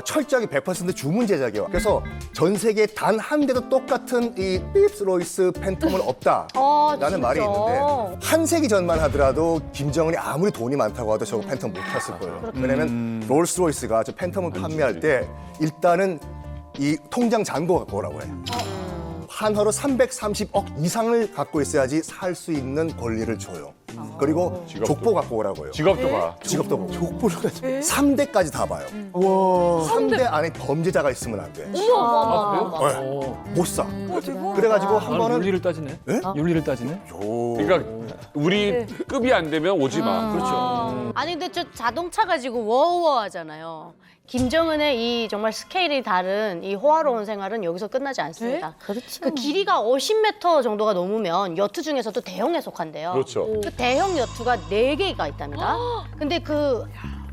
Speaker 8: 철저하게 100% 주문 제작이에요. 그래서 전 세계 단 한 대도 똑같은 이 띠스로이스 팬텀은 없다라는 말이 있는데 한 세기 전만 하더라도 김정은이 아무리 돈이 많다고 하도 저거 팬텀 못 탔을 거예요. 왜냐면 롤스로이스가 저 팬텀을 판매할 때 일단은 이 통장 잔고 갖고 오라고 해요. 한화로 330억 이상을 갖고 있어야지 살 수 있는 권리를 줘요. 그리고 족보 갖고 오라고 해요.
Speaker 2: 직업도 봐.
Speaker 8: 직업도 보고.
Speaker 6: 족보를 가지고.
Speaker 8: 3대까지 다 봐요.
Speaker 6: 와.
Speaker 8: 3대 안에 범죄자가 있으면 안 돼. 못 사. 그래가지고 한 번은
Speaker 5: 윤리를 따지네.
Speaker 8: 네?
Speaker 5: 윤리를 따지네.
Speaker 2: 그러니까 우리 급이 안 되면 오지 마. 그렇죠.
Speaker 22: 아니 근데 저 자동차 가지고 워우워 하잖아요. 김정은의 이 정말 스케일이 다른 이 호화로운 생활은 여기서 끝나지 않습니다. 그 길이가 50m 정도가 넘으면 여투 중에서도 대형에 속한대요.
Speaker 2: 그렇죠.
Speaker 22: 그 대형 여투가 4개가 있답니다. 근데 그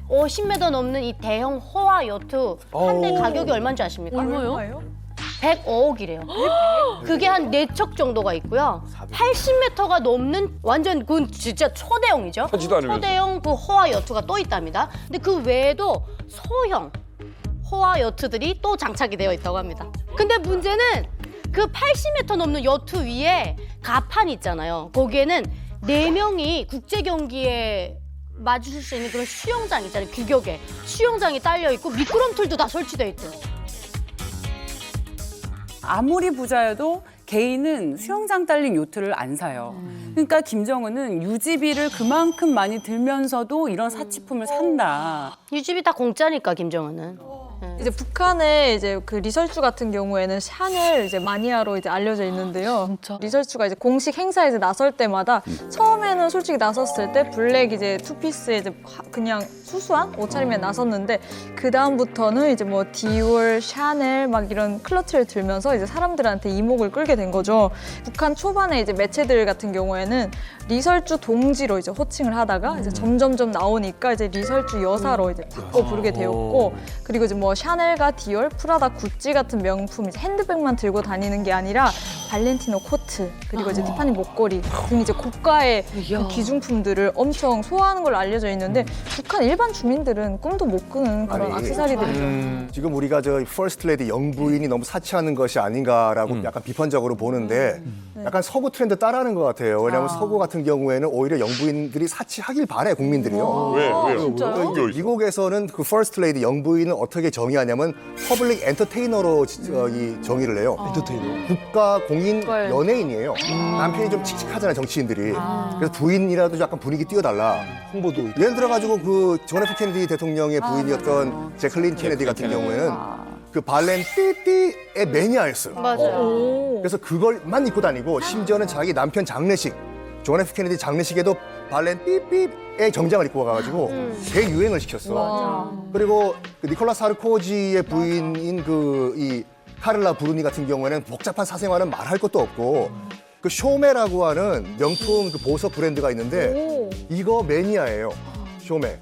Speaker 22: 50m 넘는 이 대형 호화 여투 한 대 가격이 얼마인 줄 아십니까?
Speaker 13: 얼마요?
Speaker 22: 105억이래요. 그게 한 4척 정도가 있고요. 80m가 넘는 완전 그건 진짜 초대형이죠.
Speaker 2: 하지도 않으면서.
Speaker 22: 초대형 그 호화 여투가 또 있답니다. 근데 그 외에도 소형 호화 여투들이 또 장착이 되어 있다고 합니다. 근데 문제는 그 80m 넘는 여투 위에 가판이 있잖아요. 거기에는 4명이 국제 경기에 마주칠 수 있는 그런 수영장 있잖아요. 규격에 수영장이 딸려 있고 미끄럼틀도 다 설치돼 있대요.
Speaker 23: 아무리 부자여도 개인은 수영장 딸린 요트를 안 사요. 그러니까 김정은은 유지비를 그만큼 많이 들면서도 이런 사치품을 산다.
Speaker 22: 유지비 다 공짜니까 김정은은.
Speaker 24: 이제 북한의 이제 그 리설주 같은 경우에는 샤넬 이제 마니아로 이제 알려져 있는데요. 리설주가 이제 공식 행사에 이제 나설 때마다 처음에는 솔직히 나섰을 때 블랙 이제 투피스에 이제 그냥 수수한 옷차림에 나섰는데 그 다음부터는 이제 뭐 디올, 샤넬 막 이런 클러치를 들면서 이제 사람들한테 이목을 끌게 된 거죠. 북한 초반에 이제 매체들 같은 경우에는 리설주 동지로 이제 호칭을 하다가 이제 점점점 나오니까 이제 리설주 여사로 이제 바꿔 부르게 되었고 그리고 이제 뭐 샤넬과 디올, 프라다, 구찌 같은 명품 이제 핸드백만 들고 다니는 게 아니라 발렌티노 코트 그리고 이제 티파니 목걸이 등 이제 고가의 그 기중품들을 엄청 소화하는 걸로 알려져 있는데 북한 일반 주민들은 꿈도 못 꾸는 그런 액세서리들이죠.
Speaker 8: 지금 우리가 저 퍼스트 레디 영부인이 너무 사치하는 것이 아닌가라고 약간 비판적으로 보는데 약간 서구 트렌드 따라하는 것 같아요. 왜냐하면 서구 같은 경우에는 오히려 영부인들이 사치하길 바래 국민들이요.
Speaker 2: 왜요?
Speaker 8: 진짜요? 미국에서는 그 퍼스트 레디 영부인은 어떻게 정의하냐면 퍼블릭 엔터테이너로 이 정의를 해요. 엔터테이너. 국가 공인 연예인이에요. 남편이 좀 칙칙하잖아요, 정치인들이. 그래서 부인이라도 약간 분위기 띄워달라.
Speaker 6: 홍보도.
Speaker 8: 예를 들어가지고 그 존 F 케네디 대통령의 부인이었던 제클린 케네디 같은 경우에는 그 발렌 띠띠의 매니아였어요.
Speaker 22: 맞아요.
Speaker 8: 그래서 그걸만 입고 다니고 심지어는 자기 남편 장례식, 존 F 케네디 장례식에도 발렌 삐삐의 정장을 입고 가가지고 대유행을 시켰어. 그리고 그 니콜라 사르코지의 부인인 그 이 카를라 브루니 같은 경우에는 복잡한 사생활은 말할 것도 없고 그 쇼메라고 하는 명품 그 보석 브랜드가 있는데 이거 매니아예요. 쇼메.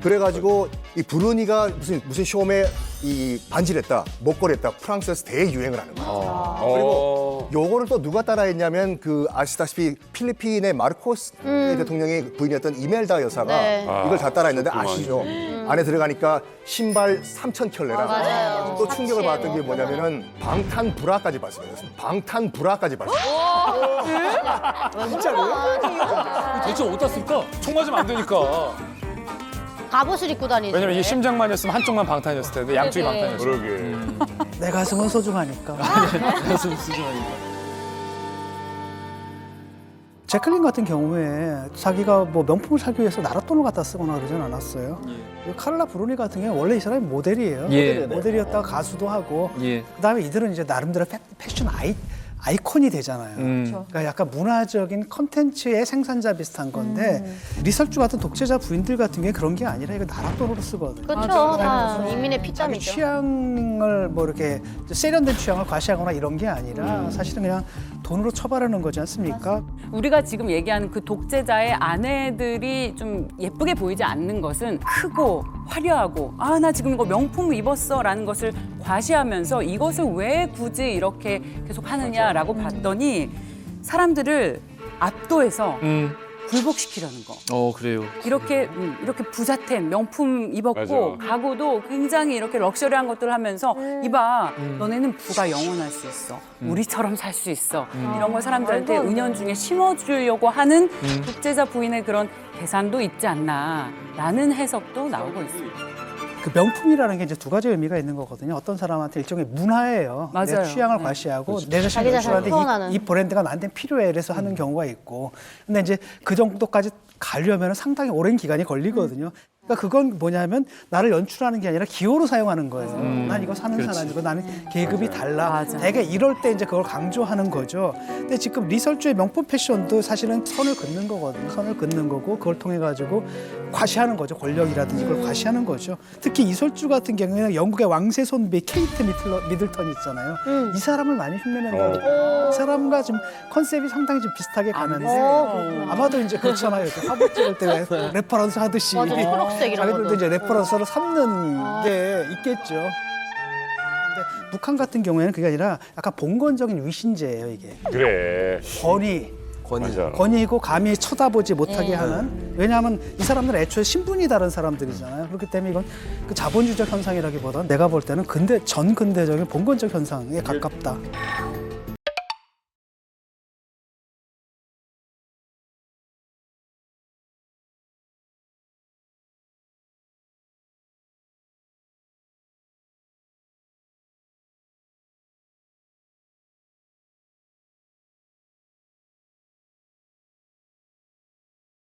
Speaker 8: 그래가지고 이 브루니가 무슨 쇼메 이 반지를 했다, 목걸이 했다, 프랑스에서 대유행을 하는 거야. 그리고 요거를 또 누가 따라했냐면 그 아시다시피 필리핀의 마르코스 대통령의 부인이었던 이멜다 여사가 이걸 다 따라했는데 아시죠? 안에 들어가니까 신발 3,000켤레랑 또 충격을 받았던 게 뭐냐면은 방탄 브라까지 봤어요. 방탄 브라까지 봤어요.
Speaker 21: 대체 어디다 쓸까?
Speaker 4: 총 맞으면 안 되니까.
Speaker 22: 갑옷을 입고 다니지.
Speaker 4: 왜냐면 이게 심장만이었으면 한쪽만 방탄이었을 텐데 양쪽이 방탄이었어.
Speaker 2: 그러게.
Speaker 20: 내 가슴은 소중하니까.
Speaker 21: 가슴 쓰지 마니까.
Speaker 7: 제클린 같은 경우에 자기가 뭐 명품을 사기 위해서 나라 돈을 갖다 쓰거나 그러진 않았어요. 그리고 카를라 브루니 같은 경우는 원래 이 사람이 모델이에요. 모델이었다가 가수도 하고 그다음에 이들은 이제 나름대로 패션 아이콘이 되잖아요. 그러니까 약간 문화적인 컨텐츠의 생산자 비슷한 건데 리설주 같은 독재자 부인들 같은 경우에 그런 게 아니라 이거 나라 돈으로 쓰거든요.
Speaker 22: 그렇죠. 다 인민의 피땀이죠.
Speaker 7: 자기 취향을 뭐 이렇게 세련된 취향을 과시하거나 이런 게 아니라 사실은 그냥 돈으로 처벌하는 거지 않습니까?
Speaker 23: 우리가 지금 얘기하는 그 독재자의 아내들이 좀 예쁘게 보이지 않는 것은 크고 화려하고 아, 나 지금 이거 명품을 입었어라는 것을 과시하면서 이것을 왜 굳이 이렇게 계속 하느냐라고 봤더니 사람들을 압도해서 굴복시키려는 거.
Speaker 21: 그래요.
Speaker 23: 이렇게 부자템, 명품 입었고
Speaker 21: 맞아.
Speaker 23: 가구도 굉장히 이렇게 럭셔리한 것들을 하면서 이봐, 너네는 부가 영원할 수 있어. 우리처럼 살 수 있어. 이런 걸 사람들한테 은연중에 심어주려고 하는 독재자 부인의 그런 계산도 있지 않나라는 해석도 나오고 있습니다.
Speaker 7: 그 명품이라는 게 이제 두 가지 의미가 있는 거거든요. 어떤 사람한테 일종의 문화예요. 내
Speaker 23: 맞아요.
Speaker 7: 취향을
Speaker 23: 네.
Speaker 7: 과시하고
Speaker 23: 그렇죠.
Speaker 7: 내 자신을
Speaker 23: 자기 자신을
Speaker 7: 노출하는데 이 브랜드가 나한테 필요해. 그래서 하는 경우가 있고. 근데 이제 그 정도까지 가려면 상당히 오랜 기간이 걸리거든요. 그러니까 그건 뭐냐면 나를 연출하는 게 아니라 기호로 사용하는 거예요. 난 이거 사는
Speaker 23: 그렇지.
Speaker 7: 사람이고 나는 계급이 달라.
Speaker 23: 맞아.
Speaker 7: 되게 이럴 때 이제 그걸 강조하는 거죠. 근데 지금 리설주의 명품 패션도 사실은 선을 긋는 거거든요. 선을 긋는 거고 그걸 통해 가지고 과시하는 거죠. 권력이라든지 그걸 과시하는 거죠. 특히 이설주 같은 경우에는 영국의 왕세 손비 케이트 미들턴 있잖아요. 이 사람을 많이 흉내낸다고. 이 사람과 지금 컨셉이 상당히 좀 비슷하게 가는데 아마도 이제 그렇잖아요. 화보 찍을 때 레퍼런스 하듯이.
Speaker 22: 맞아, 초록색 이런
Speaker 7: 자기들도
Speaker 22: 것도.
Speaker 7: 이제 레퍼런스를 삼는 게 있겠죠. 근데 북한 같은 경우에는 그게 아니라 약간 봉건적인 위신제예요, 이게.
Speaker 2: 그래.
Speaker 7: 권위이고 감히 쳐다보지 못하게 하는. 왜냐하면 이 사람들은 애초에 신분이 다른 사람들이잖아요. 그렇기 때문에 이건 그 자본주의적 현상이라기보다는 내가 볼 때는 전근대적인 봉건적 현상에 가깝다.